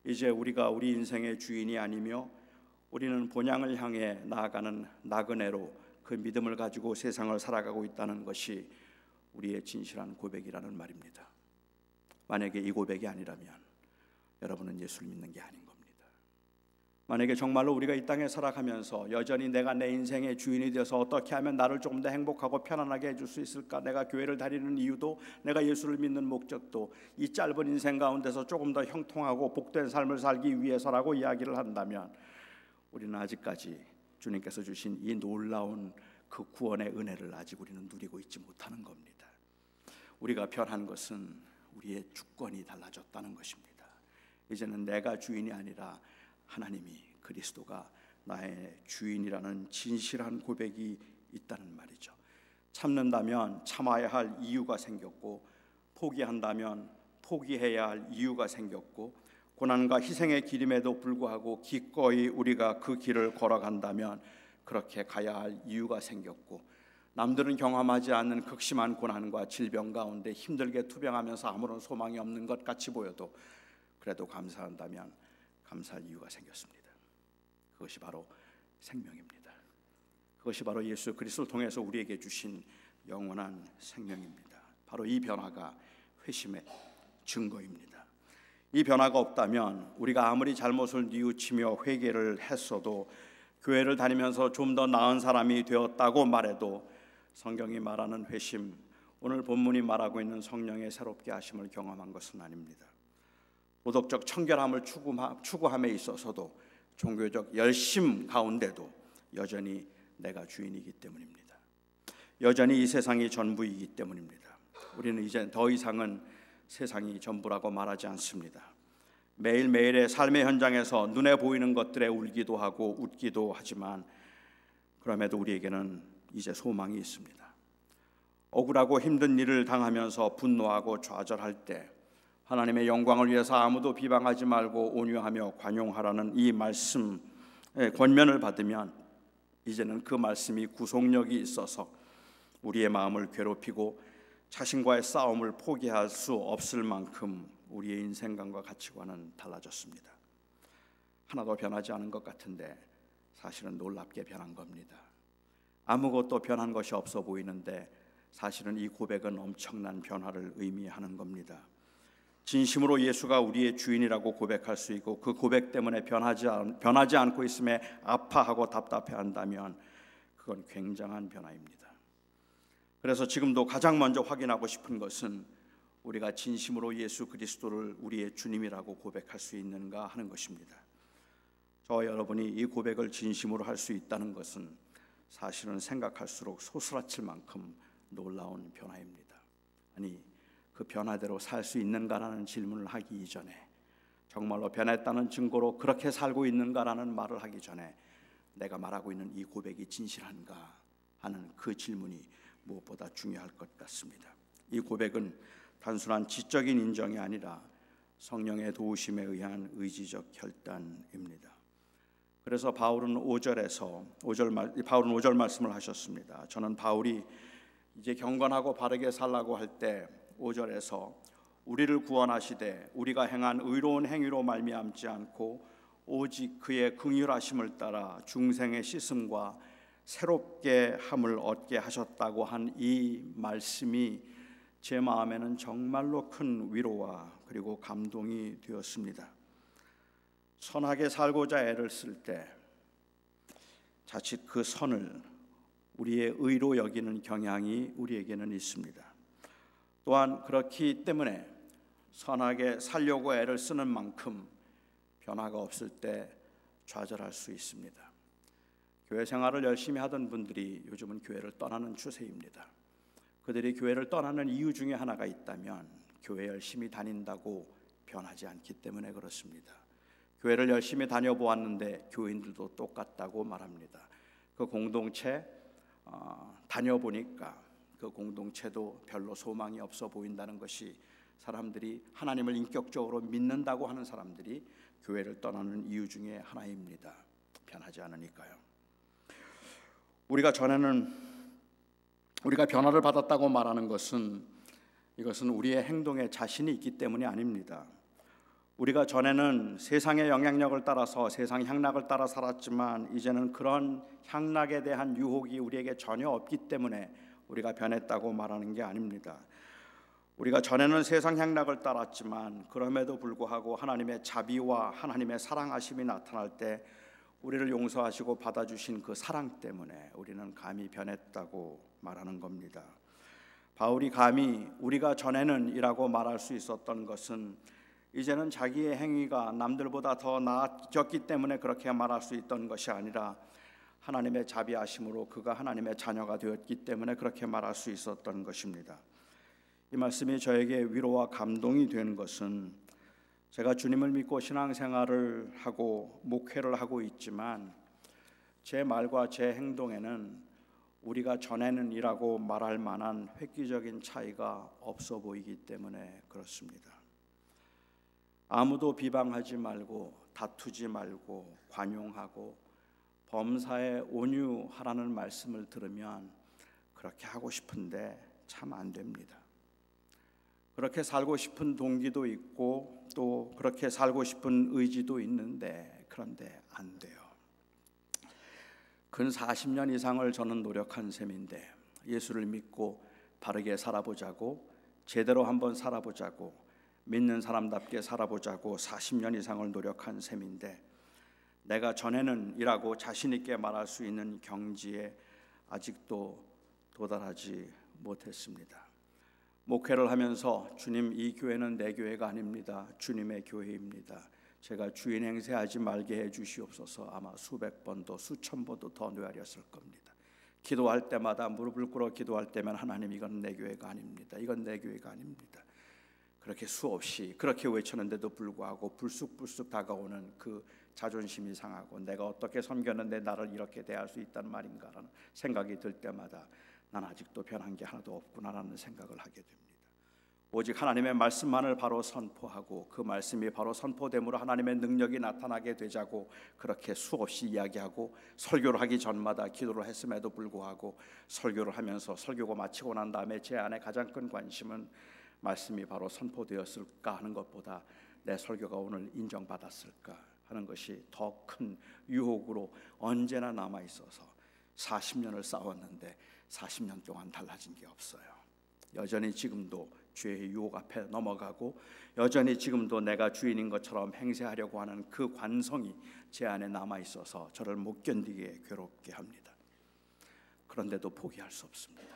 이제 우리가 우리 인생의 주인이 아니며 우리는 본향을 향해 나아가는 나그네로 그 믿음을 가지고 세상을 살아가고 있다는 것이 우리의 진실한 고백이라는 말입니다. 만약에 이 고백이 아니라면 여러분은 예수를 믿는 게 아닌 겁니다. 만약에 정말로 우리가 이 땅에 살아가면서 여전히 내가 내 인생의 주인이 되어서 어떻게 하면 나를 조금 더 행복하고 편안하게 해줄 수 있을까, 내가 교회를 다니는 이유도 내가 예수를 믿는 목적도 이 짧은 인생 가운데서 조금 더 형통하고 복된 삶을 살기 위해서라고 이야기를 한다면 우리는 아직까지 주님께서 주신 이 놀라운 그 구원의 은혜를 아직 우리는 누리고 있지 못하는 겁니다. 우리가 변한 것은 우리의 주권이 달라졌다는 것입니다. 이제는 내가 주인이 아니라 하나님이, 그리스도가 나의 주인이라는 진실한 고백이 있다는 말이죠. 참는다면 참아야 할 이유가 생겼고, 포기한다면 포기해야 할 이유가 생겼고, 고난과 희생의 길임에도 불구하고 기꺼이 우리가 그 길을 걸어간다면 그렇게 가야 할 이유가 생겼고, 남들은 경험하지 않는 극심한 고난과 질병 가운데 힘들게 투병하면서 아무런 소망이 없는 것 같이 보여도 그래도 감사한다면 감사할 이유가 생겼습니다. 그것이 바로 생명입니다. 그것이 바로 예수 그리스도를 통해서 우리에게 주신 영원한 생명입니다. 바로 이 변화가 회심의 증거입니다. 이 변화가 없다면 우리가 아무리 잘못을 뉘우치며 회개를 했어도, 교회를 다니면서 좀 더 나은 사람이 되었다고 말해도 성경이 말하는 회심, 오늘 본문이 말하고 있는 성령의 새롭게 하심을 경험한 것은 아닙니다. 도덕적 청결함을 추구함에 있어서도, 종교적 열심 가운데도 여전히 내가 주인이기 때문입니다. 여전히 이 세상이 전부이기 때문입니다. 우리는 이제 더 이상은 세상이 전부라고 말하지 않습니다. 매일매일의 삶의 현장에서 눈에 보이는 것들에 울기도 하고 웃기도 하지만 그럼에도 우리에게는 이제 소망이 있습니다. 억울하고 힘든 일을 당하면서 분노하고 좌절할 때 하나님의 영광을 위해서 아무도 비방하지 말고 온유하며 관용하라는 이 말씀의 권면을 받으면 이제는 그 말씀이 구속력이 있어서 우리의 마음을 괴롭히고 자신과의 싸움을 포기할 수 없을 만큼 우리의 인생관과 가치관은 달라졌습니다. 하나도 변하지 않은 것 같은데 사실은 놀랍게 변한 겁니다. 아무것도 변한 것이 없어 보이는데 사실은 이 고백은 엄청난 변화를 의미하는 겁니다. 진심으로 예수가 우리의 주인이라고 고백할 수 있고 그 고백 때문에 변하지 않고 있음에 아파하고 답답해한다면 그건 굉장한 변화입니다. 그래서 지금도 가장 먼저 확인하고 싶은 것은 우리가 진심으로 예수 그리스도를 우리의 주님이라고 고백할 수 있는가 하는 것입니다. 저와 여러분이 이 고백을 진심으로 할 수 있다는 것은 사실은 생각할수록 소스라칠 만큼 놀라운 변화입니다. 아니, 그 변화대로 살 수 있는가라는 질문을 하기 이전에, 정말로 변했다는 증거로 그렇게 살고 있는가라는 말을 하기 전에 내가 말하고 있는 이 고백이 진실한가 하는 그 질문이 무엇보다 중요할 것 같습니다. 이 고백은 단순한 지적인 인정이 아니라 성령의 도우심에 의한 의지적 결단입니다. 그래서 바울은 5절 말씀을 하셨습니다. 저는 바울이 이제 경건하고 바르게 살라고 할 때 5절에서 우리를 구원하시되 우리가 행한 의로운 행위로 말미암지 않고 오직 그의 긍휼하심을 따라 중생의 씻음과 새롭게 함을 얻게 하셨다고 한 이 말씀이 제 마음에는 정말로 큰 위로와 그리고 감동이 되었습니다. 선하게 살고자 애를 쓸 때 자칫 그 선을 우리의 의로 여기는 경향이 우리에게는 있습니다. 또한 그렇기 때문에 선하게 살려고 애를 쓰는 만큼 변화가 없을 때 좌절할 수 있습니다. 교회 생활을 열심히 하던 분들이 요즘은 교회를 떠나는 추세입니다. 그들이 교회를 떠나는 이유 중에 하나가 있다면 교회 열심히 다닌다고 변하지 않기 때문에 그렇습니다. 교회를 열심히 다녀보았는데 교인들도 똑같다고 말합니다. 그 공동체 다녀보니까 그 공동체도 별로 소망이 없어 보인다는 것이, 사람들이 하나님을 인격적으로 믿는다고 하는 사람들이 교회를 떠나는 이유 중에 하나입니다. 변하지 않으니까요. 우리가 변화를 받았다고 말하는 것은, 이것은 우리의 행동에 자신이 있기 때문이 아닙니다. 우리가 전에는 세상의 영향력을 따라서, 세상 향락을 따라 살았지만 이제는 그런 향락에 대한 유혹이 우리에게 전혀 없기 때문에 우리가 변했다고 말하는 게 아닙니다. 우리가 전에는 세상 향락을 따랐지만 그럼에도 불구하고 하나님의 자비와 하나님의 사랑하심이 나타날 때 우리를 용서하시고 받아주신 그 사랑 때문에 우리는 감히 변했다고 말하는 겁니다. 바울이 감히 우리가 전에는 이라고 말할 수 있었던 것은, 이제는 자기의 행위가 남들보다 더 나아졌기 때문에 그렇게 말할 수 있던 것이 아니라 하나님의 자비하심으로 그가 하나님의 자녀가 되었기 때문에 그렇게 말할 수 있었던 것입니다. 이 말씀이 저에게 위로와 감동이 된 것은, 제가 주님을 믿고 신앙생활을 하고 목회를 하고 있지만 제 말과 제 행동에는 우리가 전에는 이라고 말할 만한 획기적인 차이가 없어 보이기 때문에 그렇습니다. 아무도 비방하지 말고 다투지 말고 관용하고 범사에 온유하라는 말씀을 들으면 그렇게 하고 싶은데 참 안 됩니다. 그렇게 살고 싶은 동기도 있고 또 그렇게 살고 싶은 의지도 있는데, 그런데 안 돼요. 근 40년 이상을 저는 노력한 셈인데, 예수를 믿고 바르게 살아보자고, 제대로 한번 살아보자고, 믿는 사람답게 살아보자고 40년 이상을 노력한 셈인데, 내가 전에는 이라고 자신 있게 말할 수 있는 경지에 아직도 도달하지 못했습니다. 목회를 하면서, 주님, 이 교회는 내 교회가 아닙니다. 주님의 교회입니다. 제가 주인 행세하지 말게 해 주시옵소서. 아마 수백 번도 수천 번도 더 뇌하렸을 겁니다. 기도할 때마다 무릎을 꿇어 기도할 때면, 하나님, 이건 내 교회가 아닙니다. 이건 내 교회가 아닙니다. 그렇게 수없이 그렇게 외쳤는데도 불구하고 불쑥불쑥 다가오는 그 자존심이 상하고, 내가 어떻게 섬겼는데 나를 이렇게 대할 수 있단 말인가라는 생각이 들 때마다 난 아직도 변한 게 하나도 없구나라는 생각을 하게 됩니다. 오직 하나님의 말씀만을 바로 선포하고 그 말씀이 바로 선포됨으로 하나님의 능력이 나타나게 되자고 그렇게 수없이 이야기하고, 설교를 하기 전마다 기도를 했음에도 불구하고 설교를 하면서, 설교가 마치고 난 다음에 제 안에 가장 큰 관심은 말씀이 바로 선포되었을까 하는 것보다 내 설교가 오늘 인정받았을까 하는 것이 더 큰 유혹으로 언제나 남아 있어서 40년을 싸웠는데 40년 동안 달라진 게 없어요. 여전히 지금도 죄의 유혹 앞에 넘어가고, 여전히 지금도 내가 주인인 것처럼 행세하려고 하는 그 관성이 제 안에 남아 있어서 저를 못 견디게 괴롭게 합니다. 그런데도 포기할 수 없습니다.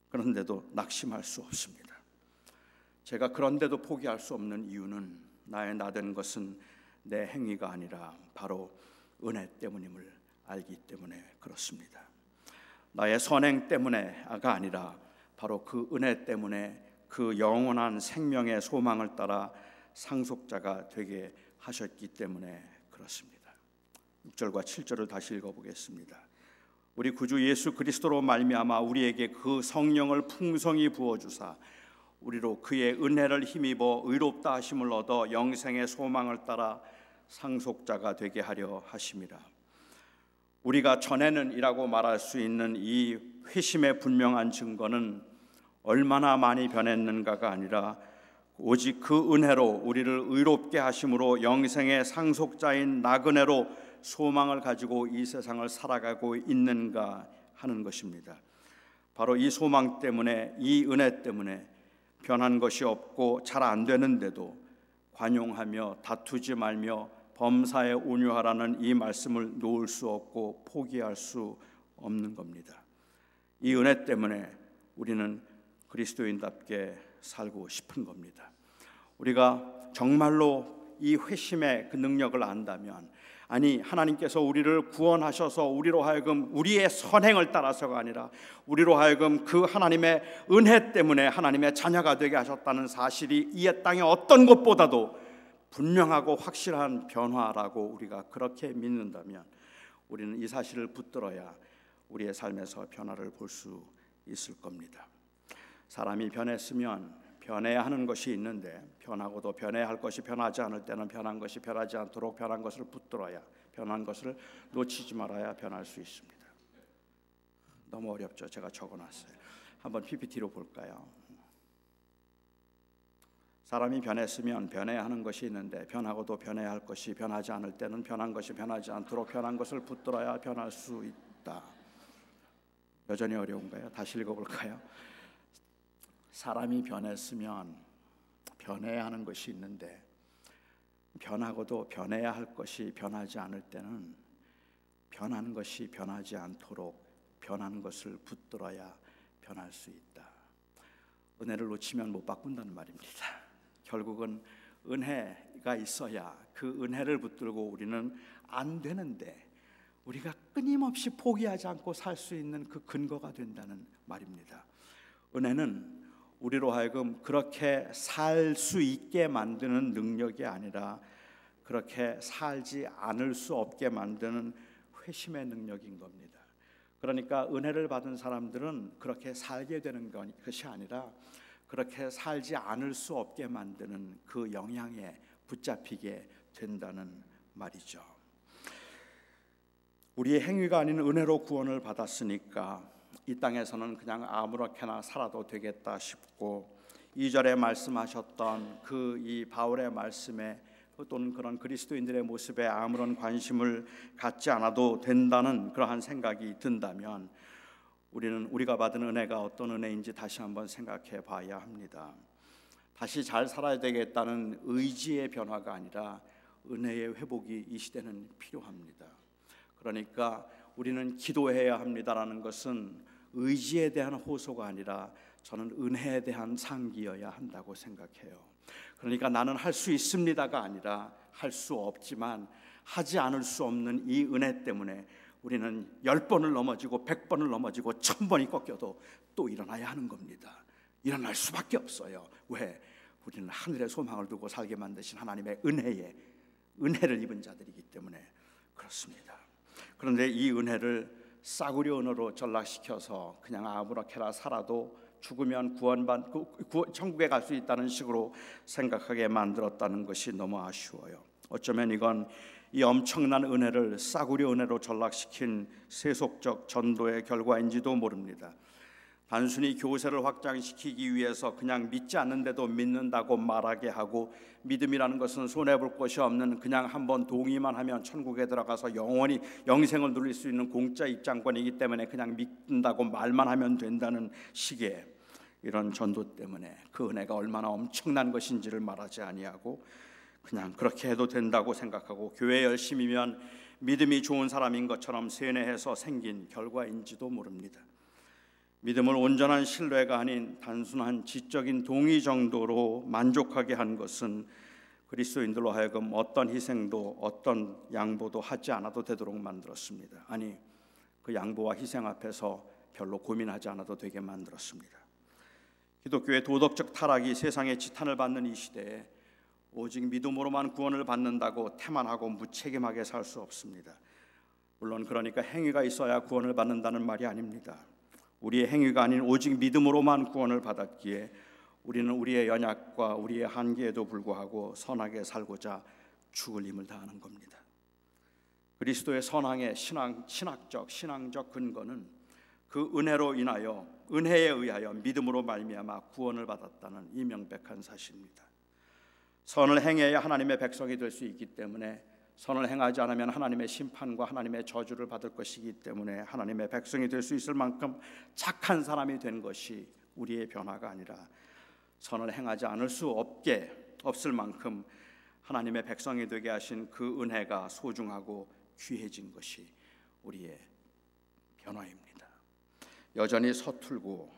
그런데도 낙심할 수 없습니다. 제가 그런데도 포기할 수 없는 이유는, 나의 나된 것은 내 행위가 아니라 바로 은혜 때문임을 알기 때문에 그렇습니다. 나의 선행 때문에가 아니라 바로 그 은혜 때문에 그 영원한 생명의 소망을 따라 상속자가 되게 하셨기 때문에 그렇습니다. 6절과 7절을 다시 읽어보겠습니다. 우리 구주 예수 그리스도로 말미암아 우리에게 그 성령을 풍성히 부어주사 우리로 그의 은혜를 힘입어 의롭다 하심을 얻어 영생의 소망을 따라 상속자가 되게 하려 하심이라. 우리가 전에는 이라고 말할 수 있는 이 회심의 분명한 증거는 얼마나 많이 변했는가가 아니라, 오직 그 은혜로 우리를 의롭게 하심으로 영생의 상속자인 나그네로 소망을 가지고 이 세상을 살아가고 있는가 하는 것입니다. 바로 이 소망 때문에, 이 은혜 때문에 변한 것이 없고 잘 안 되는데도 관용하며 다투지 말며 범사에 온유하라는 이 말씀을 놓을 수 없고 포기할 수 없는 겁니다. 이 은혜 때문에 우리는 그리스도인답게 살고 싶은 겁니다. 우리가 정말로 이 회심의 그 능력을 안다면, 아니, 하나님께서 우리를 구원하셔서 우리로 하여금 우리의 선행을 따라서가 아니라 우리로 하여금 그 하나님의 은혜 때문에 하나님의 자녀가 되게 하셨다는 사실이 이 땅의 어떤 것보다도 분명하고 확실한 변화라고 우리가 그렇게 믿는다면 우리는 이 사실을 붙들어야 우리의 삶에서 변화를 볼 수 있을 겁니다. 사람이 변했으면 변해야 하는 것이 있는데 변하고도 변해야 할 것이 변하지 않을 때는 변한 것이 변하지 않도록 변한 것을 붙들어야, 변한 것을 놓치지 말아야 변할 수 있습니다. 너무 어렵죠? 제가 적어놨어요. 한번 PPT로 볼까요? 사람이 변했으면 변해야 하는 것이 있는데 변하고도 변해야 할 것이 변하지 않을 때는 변한 것이 변하지 않도록 변한 것을 붙들어야 변할 수 있다. 여전히 어려운가요? 다시 읽어볼까요? 사람이 변했으면 변해야 하는 것이 있는데 변하고도 변해야 할 것이 변하지 않을 때는 변한 것이 변하지 않도록 변한 것을 붙들어야 변할 수 있다. 은혜를 놓치면 못 바꾼다는 말입니다. 결국은 은혜가 있어야 그 은혜를 붙들고 우리는 안 되는데 우리가 끊임없이 포기하지 않고 살 수 있는 그 근거가 된다는 말입니다. 은혜는 우리로 하여금 그렇게 살 수 있게 만드는 능력이 아니라 그렇게 살지 않을 수 없게 만드는 회심의 능력인 겁니다. 그러니까 은혜를 받은 사람들은 그렇게 살게 되는 것이 아니라 그렇게 살지 않을 수 없게 만드는 그 영향에 붙잡히게 된다는 말이죠. 우리의 행위가 아닌 은혜로 구원을 받았으니까 이 땅에서는 그냥 아무렇게나 살아도 되겠다 싶고 2절에 말씀하셨던 그 이 바울의 말씀에 또는 그런 그리스도인들의 모습에 아무런 관심을 갖지 않아도 된다는 그러한 생각이 든다면 우리는 우리가 받은 은혜가 어떤 은혜인지 다시 한번 생각해 봐야 합니다. 다시 잘 살아야 되겠다는 의지의 변화가 아니라 은혜의 회복이 이 시대는 필요합니다. 그러니까 우리는 기도해야 합니다라는 것은 의지에 대한 호소가 아니라 저는 은혜에 대한 상기여야 한다고 생각해요. 그러니까 나는 할 수 있습니다가 아니라 할 수 없지만 하지 않을 수 없는 이 은혜 때문에 우리는 10번을 넘어지고 100번을 넘어지고 1000번이 꺾여도 또 일어나야 하는 겁니다. 일어날 수밖에 없어요. 왜? 우리는 하늘의 소망을 두고 살게 만드신 하나님의 은혜를 입은 자들이기 때문에 그렇습니다. 그런데 이 은혜를 싸구려 언어로 전락시켜서 그냥 아무렇게나 살아도 죽으면 천국에 갈 수 있다는 식으로 생각하게 만들었다는 것이 너무 아쉬워요. 어쩌면 이건 이 엄청난 은혜를 싸구려 은혜로 전락시킨 세속적 전도의 결과인지도 모릅니다. 단순히 교세를 확장시키기 위해서 그냥 믿지 않는데도 믿는다고 말하게 하고 믿음이라는 것은 손해볼 것이 없는 그냥 한번 동의만 하면 천국에 들어가서 영원히 영생을 누릴 수 있는 공짜 입장권이기 때문에 그냥 믿는다고 말만 하면 된다는 식의 이런 전도 때문에 그 은혜가 얼마나 엄청난 것인지를 말하지 아니하고 그냥 그렇게 해도 된다고 생각하고 교회 열심이면 믿음이 좋은 사람인 것처럼 세뇌해서 생긴 결과인지도 모릅니다. 믿음을 온전한 신뢰가 아닌 단순한 지적인 동의 정도로 만족하게 한 것은 그리스도인들로 하여금 어떤 희생도 어떤 양보도 하지 않아도 되도록 만들었습니다. 아니, 그 양보와 희생 앞에서 별로 고민하지 않아도 되게 만들었습니다. 기독교의 도덕적 타락이 세상의 지탄을 받는 이 시대에 오직 믿음으로만 구원을 받는다고 태만하고 무책임하게 살 수 없습니다. 물론 그러니까 행위가 있어야 구원을 받는다는 말이 아닙니다. 우리의 행위가 아닌 오직 믿음으로만 구원을 받았기에 우리는 우리의 연약과 우리의 한계에도 불구하고 선하게 살고자 죽을 힘을 다하는 겁니다. 그리스도의 선항의 신앙적 근거는 그 은혜로 인하여 은혜에 의하여 믿음으로 말미암아 구원을 받았다는 이 명백한 사실입니다. 선을 행해야 하나님의 백성이 될 수 있기 때문에 선을 행하지 않으면 하나님의 심판과 하나님의 저주를 받을 것이기 때문에 하나님의 백성이 될 수 있을 만큼 착한 사람이 된 것이 우리의 변화가 아니라 선을 행하지 않을 수 없을 만큼 하나님의 백성이 되게 하신 그 은혜가 소중하고 귀해진 것이 우리의 변화입니다. 여전히 서툴고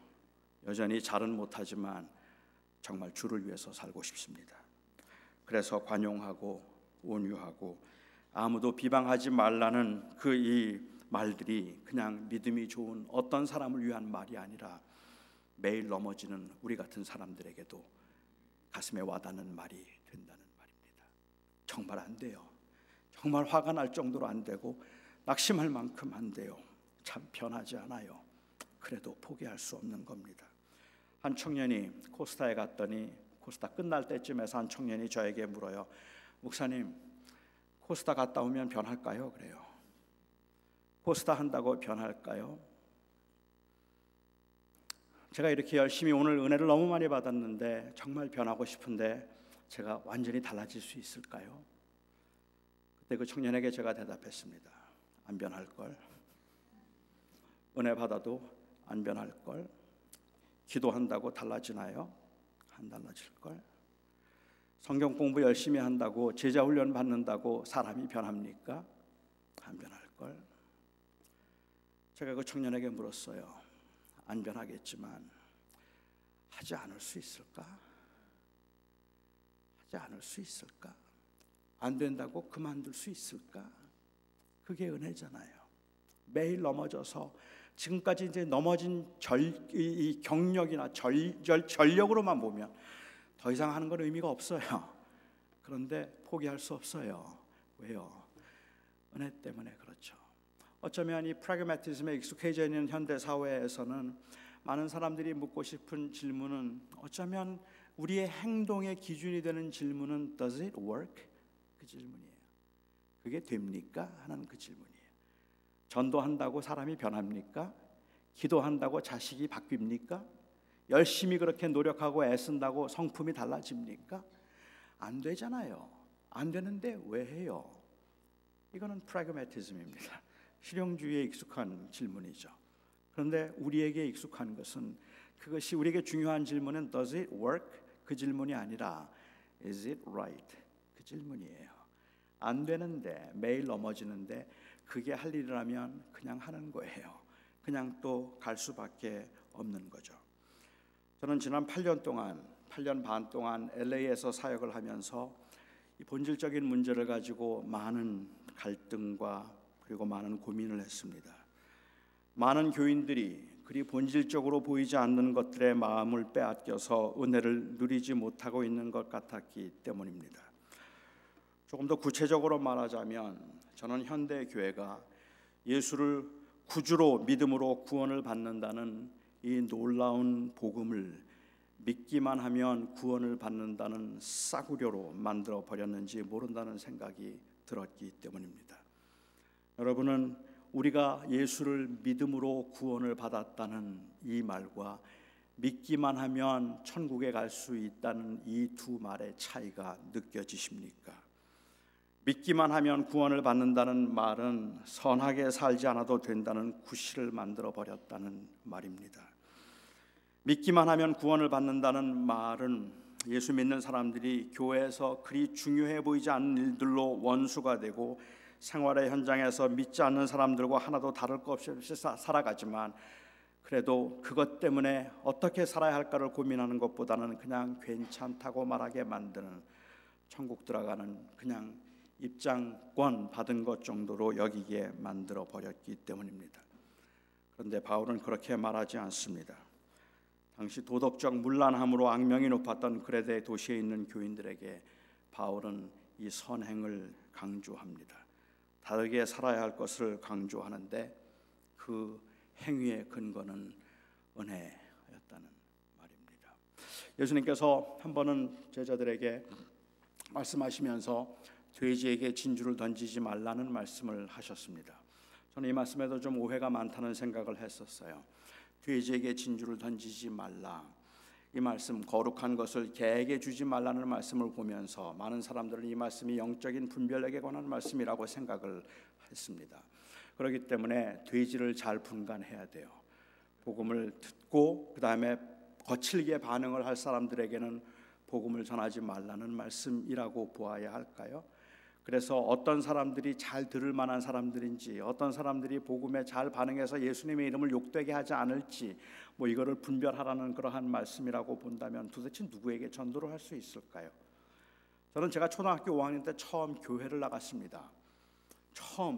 여전히 잘은 못하지만 정말 주를 위해서 살고 싶습니다. 그래서 관용하고 온유하고 아무도 비방하지 말라는 그 이 말들이 그냥 믿음이 좋은 어떤 사람을 위한 말이 아니라 매일 넘어지는 우리 같은 사람들에게도 가슴에 와닿는 말이 된다는 말입니다. 정말 안 돼요. 정말 화가 날 정도로 안 되고 낙심할 만큼 안 돼요. 참 변하지 않아요. 그래도 포기할 수 없는 겁니다. 한 청년이 코스타에 갔더니 코스타 끝날 때쯤에서 한 청년이 저에게 물어요. 목사님, 코스타 갔다 오면 변할까요? 그래요. 코스타 한다고 변할까요? 제가 이렇게 열심히 오늘 은혜를 너무 많이 받았는데 정말 변하고 싶은데 제가 완전히 달라질 수 있을까요? 그때 그 청년에게 제가 대답했습니다. 안 변할걸. 은혜 받아도 안 변할걸. 기도한다고 달라지나요? 안 달라질걸. 성경 공부 열심히 한다고 제자 훈련 받는다고 사람이 변합니까? 안 변할걸. 제가 그 청년에게 물었어요. 안 변하겠지만 하지 않을 수 있을까? 하지 않을 수 있을까? 안 된다고 그만둘 수 있을까? 그게 은혜잖아요. 매일 넘어져서 지금까지 이제 넘어진 이 경력이나 전력으로만 보면 더 이상 하는 건 의미가 없어요. 그런데 포기할 수 없어요. 왜요? 은혜 때문에 그렇죠. 어쩌면 이 프라그마티즘에 익숙해져 있는 현대 사회에서는 많은 사람들이 묻고 싶은 질문은 어쩌면 우리의 행동의 기준이 되는 질문은 Does it work? 그 질문이에요. 그게 됩니까? 하는 그 질문이에요. 전도한다고 사람이 변합니까? 기도한다고 자식이 바뀝니까? 열심히 그렇게 노력하고 애쓴다고 성품이 달라집니까? 안 되잖아요. 안 되는데 왜 해요? 이거는 프라그마티즘입니다. 실용주의에 익숙한 질문이죠. 그런데 우리에게 익숙한 것은 그것이 우리에게 중요한 질문은 Does it work? 그 질문이 아니라 Is it right? 그 질문이에요. 안 되는데 매일 넘어지는데 그게 할 일이라면 그냥 하는 거예요. 그냥 또 갈 수밖에 없는 거죠. 저는 지난 8년 반 동안 LA에서 사역을 하면서 이 본질적인 문제를 가지고 많은 갈등과 그리고 많은 고민을 했습니다. 많은 교인들이 그리 본질적으로 보이지 않는 것들의 마음을 빼앗겨서 은혜를 누리지 못하고 있는 것 같았기 때문입니다. 조금 더 구체적으로 말하자면 저는 현대 교회가 예수를 구주로 믿음으로 구원을 받는다는 이 놀라운 복음을 믿기만 하면 구원을 받는다는 싸구려로 만들어 버렸는지 모른다는 생각이 들었기 때문입니다. 여러분은 우리가 예수를 믿음으로 구원을 받았다는 이 말과 믿기만 하면 천국에 갈 수 있다는 이 두 말의 차이가 느껴지십니까? 믿기만 하면 구원을 받는다는 말은 선하게 살지 않아도 된다는 구실을 만들어 버렸다는 말입니다. 믿기만 하면 구원을 받는다는 말은 예수 믿는 사람들이 교회에서 그리 중요해 보이지 않는 일들로 원수가 되고 생활의 현장에서 믿지 않는 사람들과 하나도 다를 것 없이 살아가지만 그래도 그것 때문에 어떻게 살아야 할까를 고민하는 것보다는 그냥 괜찮다고 말하게 만드는 천국 들어가는 그냥 입장권 받은 것 정도로 여기게 만들어 버렸기 때문입니다. 그런데 바울은 그렇게 말하지 않습니다. 당시 도덕적 문란함으로 악명이 높았던 그레데 도시에 있는 교인들에게 바울은 이 선행을 강조합니다. 다르게 살아야 할 것을 강조하는데 그 행위의 근거는 은혜였다는 말입니다. 예수님께서 한 번은 제자들에게 말씀하시면서 돼지에게 진주를 던지지 말라는 말씀을 하셨습니다. 저는 이 말씀에도 좀 오해가 많다는 생각을 했었어요. 돼지에게 진주를 던지지 말라, 이 말씀 거룩한 것을 개에게 주지 말라는 말씀을 보면서 많은 사람들은 이 말씀이 영적인 분별력에 관한 말씀이라고 생각을 했습니다. 그렇기 때문에 돼지를 잘 분간해야 돼요. 복음을 듣고 그 다음에 거칠게 반응을 할 사람들에게는 복음을 전하지 말라는 말씀이라고 보아야 할까요? 그래서 어떤 사람들이 잘 들을 만한 사람들인지, 어떤 사람들이 복음에 잘 반응해서 예수님의 이름을 욕되게 하지 않을지, 이거를 분별하라는 그러한 말씀이라고 본다면 도대체 누구에게 전도를 할 수 있을까요? 저는 제가 초등학교 5학년 때 처음 교회를 나갔습니다.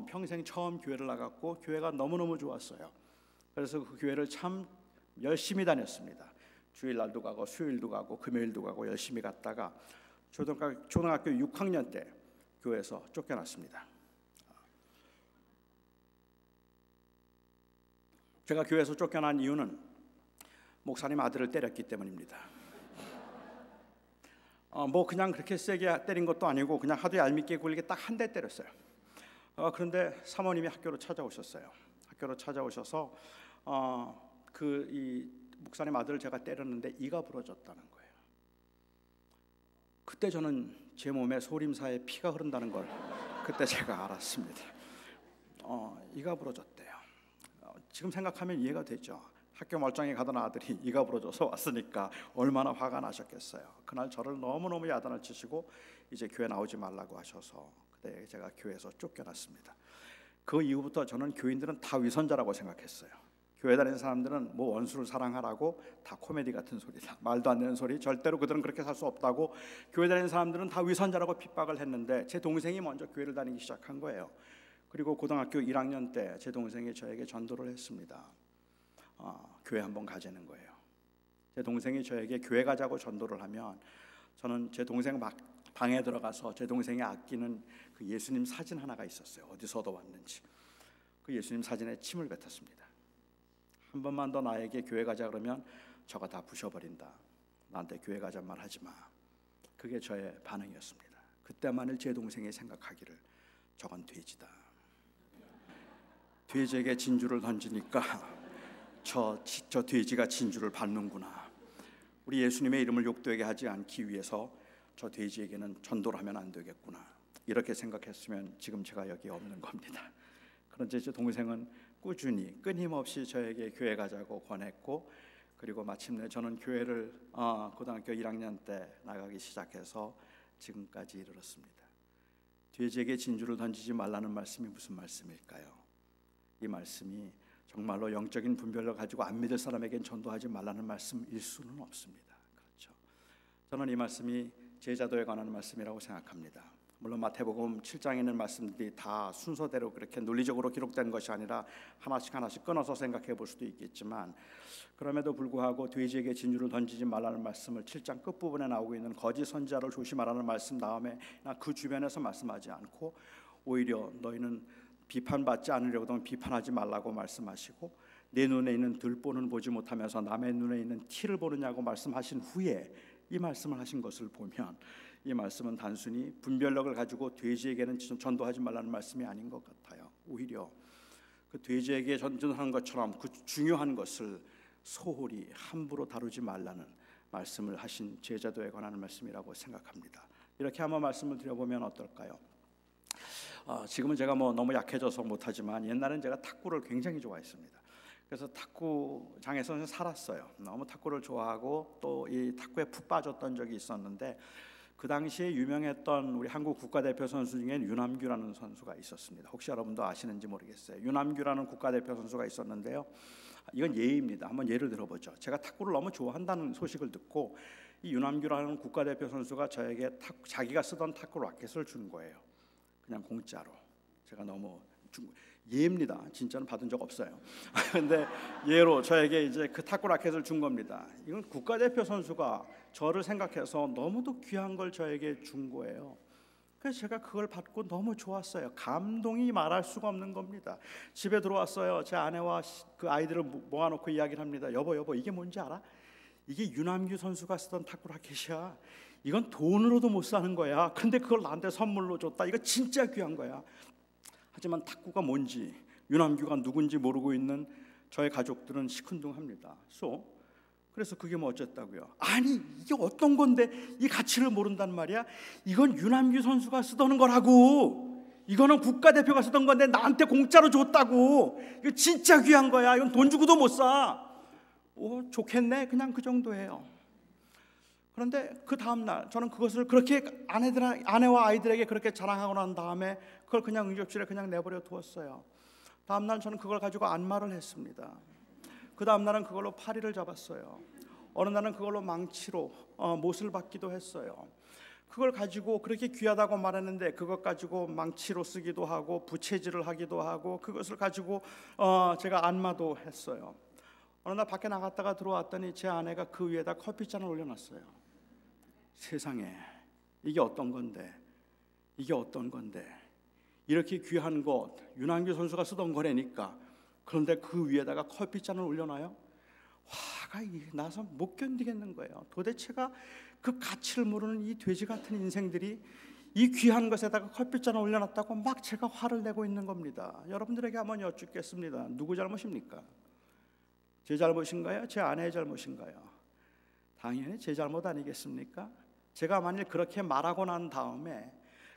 평생 처음 교회를 나갔고 교회가 너무너무 좋았어요. 그래서 그 교회를 참 열심히 다녔습니다. 주일날도 가고 수요일도 가고 금요일도 가고 열심히 갔다가 초등학교 6학년 때 교회에서 쫓겨났습니다. 제가 교회에서 쫓겨난 이유는 목사님 아들을 때렸기 때문입니다. 그냥 그렇게 세게 때린 것도 아니고 그냥 하도 얄밉게 굴리게 딱 한 대 때렸어요. 그런데 사모님이 학교로 찾아오셨어요. 학교로 찾아오셔서 이 목사님 아들을 제가 때렸는데 이가 부러졌다는 거예요. 그때 저는 제 몸에 소림사에 피가 흐른다는 걸 그때 제가 알았습니다. 이가 부러졌대요. 지금 생각하면 이해가 되죠. 학교 멀쩡히 가던 아들이 이가 부러져서 왔으니까 얼마나 화가 나셨겠어요. 그날 저를 너무너무 야단을 치시고 이제 교회 나오지 말라고 하셔서 그때 제가 교회에서 쫓겨났습니다. 그 이후부터 저는 교인들은 다 위선자라고 생각했어요. 교회 다니는 사람들은 뭐 원수를 사랑하라고 다 코미디 같은 소리다, 말도 안 되는 소리, 절대로 그들은 그렇게 살 수 없다고 교회 다니는 사람들은 다 위선자라고 핍박을 했는데 제 동생이 먼저 교회를 다니기 시작한 거예요. 그리고 고등학교 1학년 때 제 동생이 저에게 전도를 했습니다. 교회 한번 가자는 거예요. 제 동생이 저에게 교회 가자고 전도를 하면 저는 제 동생 방에 들어가서 제 동생이 아끼는 그 예수님 사진 하나가 있었어요. 어디서 얻어왔는지. 그 예수님 사진에 침을 뱉었습니다. 한 번만 더 나에게 교회 가자 그러면 저가 다 부셔버린다. 나한테 교회 가자 말 하지 마. 그게 저의 반응이었습니다. 그때만을 제 동생이 생각하기를 저건 돼지다. 돼지에게 진주를 던지니까 저 돼지가 진주를 밟는구나. 우리 예수님의 이름을 욕되게 하지 않기 위해서 저 돼지에게는 전도를 하면 안 되겠구나. 이렇게 생각했으면 지금 제가 여기 없는 겁니다. 그런데 제 동생은 꾸준히 끊임없이 저에게 교회 가자고 권했고, 그리고 마침내 저는 교회를 고등학교 1학년 때 나가기 시작해서 지금까지 이르렀습니다. 돼지에게 진주를 던지지 말라는 말씀이 무슨 말씀일까요? 이 말씀이 정말로 영적인 분별을 가지고 안 믿을 사람에겐 전도하지 말라는 말씀일 수는 없습니다. 그렇죠? 저는 이 말씀이 제자도에 관한 말씀이라고 생각합니다. 물론 마태복음 7장에 있는 말씀들이 다 순서대로 그렇게 논리적으로 기록된 것이 아니라 하나씩 끊어서 생각해 볼 수도 있겠지만, 그럼에도 불구하고 돼지에게 진주를 던지지 말라는 말씀을 7장 끝부분에 나오고 있는 거짓 선지자를 조심하라는 말씀 다음에 그 주변에서 말씀하지 않고 오히려 너희는 비판받지 않으려거든 비판하지 말라고 말씀하시고, 내 눈에 있는 들보는 보지 못하면서 남의 눈에 있는 티를 보느냐고 말씀하신 후에 이 말씀을 하신 것을 보면 이 말씀은 단순히 분별력을 가지고 돼지에게는 전도하지 말라는 말씀이 아닌 것 같아요. 오히려 그 돼지에게 전도하는 것처럼 그 중요한 것을 소홀히 함부로 다루지 말라는 말씀을 하신 제자도에 관한 말씀이라고 생각합니다. 이렇게 한번 말씀을 드려보면 어떨까요? 지금은 제가 너무 약해져서 못하지만 옛날엔 제가 탁구를 굉장히 좋아했습니다. 그래서 탁구장에서 살았어요. 너무 탁구를 좋아하고 또 이 탁구에 푹 빠졌던 적이 있었는데, 그 당시에 유명했던 우리 한국 국가대표 선수 중에 윤남규라는 선수가 있었습니다. 혹시 여러분도 아시는지 모르겠어요. 윤남규라는 국가대표 선수가 있었는데요, 이건 예입니다. 한번 예를 들어보죠. 제가 탁구를 너무 좋아한다는 소식을 듣고 이 윤남규라는 국가대표 선수가 저에게 자기가 쓰던 탁구 라켓을 준 거예요. 그냥 공짜로. 제가 너무 예입니다. 진짜는 받은 적 없어요. 근데 예로 저에게 이제 그 탁구 라켓을 준 겁니다. 이건 국가대표 선수가 저를 생각해서 너무도 귀한 걸 저에게 준 거예요. 그래서 제가 그걸 받고 너무 좋았어요. 감동이 말할 수가 없는 겁니다. 집에 들어왔어요. 제 아내와 그 아이들을 모아놓고 이야기를 합니다. 여보 이게 뭔지 알아? 이게 윤남규 선수가 쓰던 탁구 라켓이야. 이건 돈으로도 못 사는 거야. 근데 그걸 나한테 선물로 줬다. 이거 진짜 귀한 거야. 하지만 탁구가 뭔지, 윤남규가 누군지 모르고 있는 저의 가족들은 시큰둥합니다. 그래서 그게 뭐 어쨌다고요? 아니 이게 어떤 건데 이 가치를 모른단 말이야? 이건 윤남규 선수가 쓰던 거라고. 이거는 국가대표가 쓰던 건데 나한테 공짜로 줬다고. 이거 진짜 귀한 거야. 이건 돈 주고도 못 사. 좋겠네. 그냥 그 정도예요. 그런데 그 다음날 저는 그것을 그렇게 아내와 아이들에게 그렇게 자랑하고 난 다음에 그걸 그냥 응접실에 그냥 내버려 두었어요. 다음날 저는 그걸 가지고 안마를 했습니다. 그 다음날은 그걸로 파리를 잡았어요. 어느 날은 그걸로 망치로 못을 박기도 했어요. 그걸 가지고 그렇게 귀하다고 말했는데 그것 가지고 망치로 쓰기도 하고 부채질을 하기도 하고 그것을 가지고 제가 안마도 했어요. 어느 날 밖에 나갔다가 들어왔더니 제 아내가 그 위에다 커피잔을 올려놨어요. 세상에, 이게 어떤 건데, 이게 어떤 건데, 이렇게 귀한 것, 윤한규 선수가 쓰던 거라니까. 그런데 그 위에다가 커피잔을 올려놔요. 화가 나서 못 견디겠는 거예요. 도대체가 그 가치를 모르는 이 돼지 같은 인생들이 이 귀한 것에다가 커피잔을 올려놨다고 막 제가 화를 내고 있는 겁니다. 여러분들에게 한번 여쭙겠습니다. 누구 잘못입니까? 제 잘못인가요? 제 아내의 잘못인가요? 당연히 제 잘못 아니겠습니까? 제가 만일 그렇게 말하고 난 다음에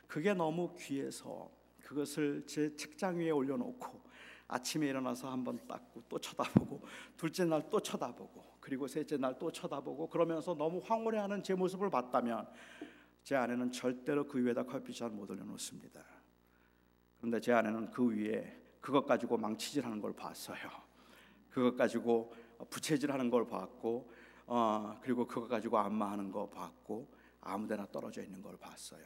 그게 너무 귀해서 그것을 제 책장 위에 올려놓고 아침에 일어나서 한번 닦고 또 쳐다보고 둘째 날 또 쳐다보고 그리고 셋째 날 또 쳐다보고 그러면서 너무 황홀해하는 제 모습을 봤다면 제 아내는 절대로 그 위에다 커피잔 못 올려놓습니다. 그런데 제 아내는 그 위에 그것 가지고 망치질하는 걸 봤어요. 그것 가지고 부채질하는 걸 봤고 그리고 그것 가지고 안마하는 거 봤고 아무데나 떨어져 있는 걸 봤어요.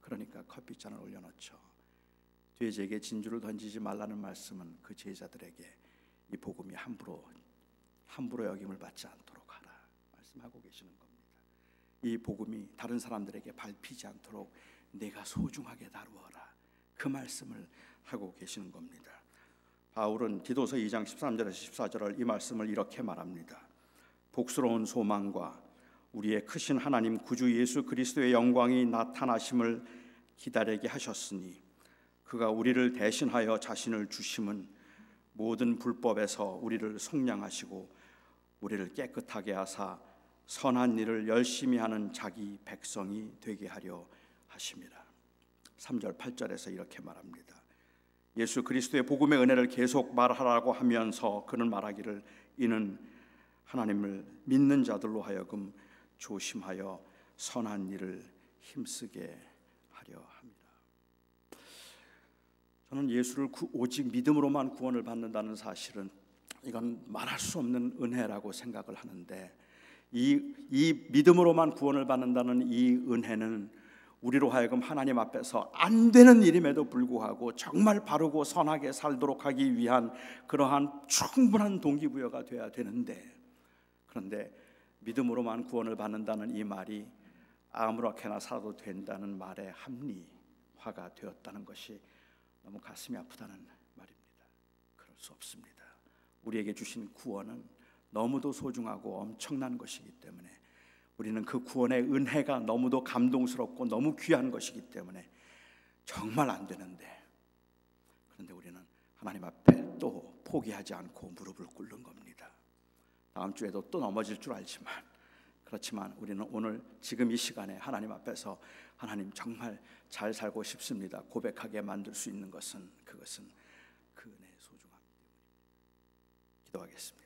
그러니까 커피잔을 올려놓죠. 돼지에게 진주를 던지지 말라는 말씀은 그 제자들에게 이 복음이 함부로 여김을 받지 않도록 하라 말씀하고 계시는 겁니다. 이 복음이 다른 사람들에게 밟히지 않도록 내가 소중하게 다루어라 그 말씀을 하고 계시는 겁니다. 바울은 디도서 2장 13절에서 14절을 이 말씀을 이렇게 말합니다. 복스러운 소망과 우리의 크신 하나님 구주 예수 그리스도의 영광이 나타나심을 기다리게 하셨으니 그가 우리를 대신하여 자신을 주심은 모든 불법에서 우리를 속량하시고 우리를 깨끗하게 하사 선한 일을 열심히 하는 자기 백성이 되게 하려 하심이라. 3절 8절에서 이렇게 말합니다. 예수 그리스도의 복음의 은혜를 계속 말하라고 하면서 그는 말하기를 이는 하나님을 믿는 자들로 하여금 조심하여 선한 일을 힘쓰게 하려 합니다. 저는 예수를 오직 믿음으로만 구원을 받는다는 사실은 이건 말할 수 없는 은혜라고 생각을 하는데 이 믿음으로만 구원을 받는다는 이 은혜는 우리로 하여금 하나님 앞에서 안 되는 일임에도 불구하고 정말 바르고 선하게 살도록 하기 위한 그러한 충분한 동기부여가 돼야 되는데 그런데 믿음으로만 구원을 받는다는 이 말이 아무렇게나 살아도 된다는 말에 합리화가 되었다는 것이 너무 가슴이 아프다는 말입니다. 그럴 수 없습니다. 우리에게 주신 구원은 너무도 소중하고 엄청난 것이기 때문에 우리는 그 구원의 은혜가 너무도 감동스럽고 너무 귀한 것이기 때문에 정말 안 되는데 그런데 우리는 하나님 앞에 또 포기하지 않고 무릎을 꿇는 겁니다. 다음 주에도 또 넘어질 줄 알지만 그렇지만 우리는 오늘 지금 이 시간에 하나님 앞에서 하나님 정말 잘 살고 싶습니다 고백하게 만들 수 있는 것은 그것은 그 은혜의 소중함 때문입니다. 기도하겠습니다.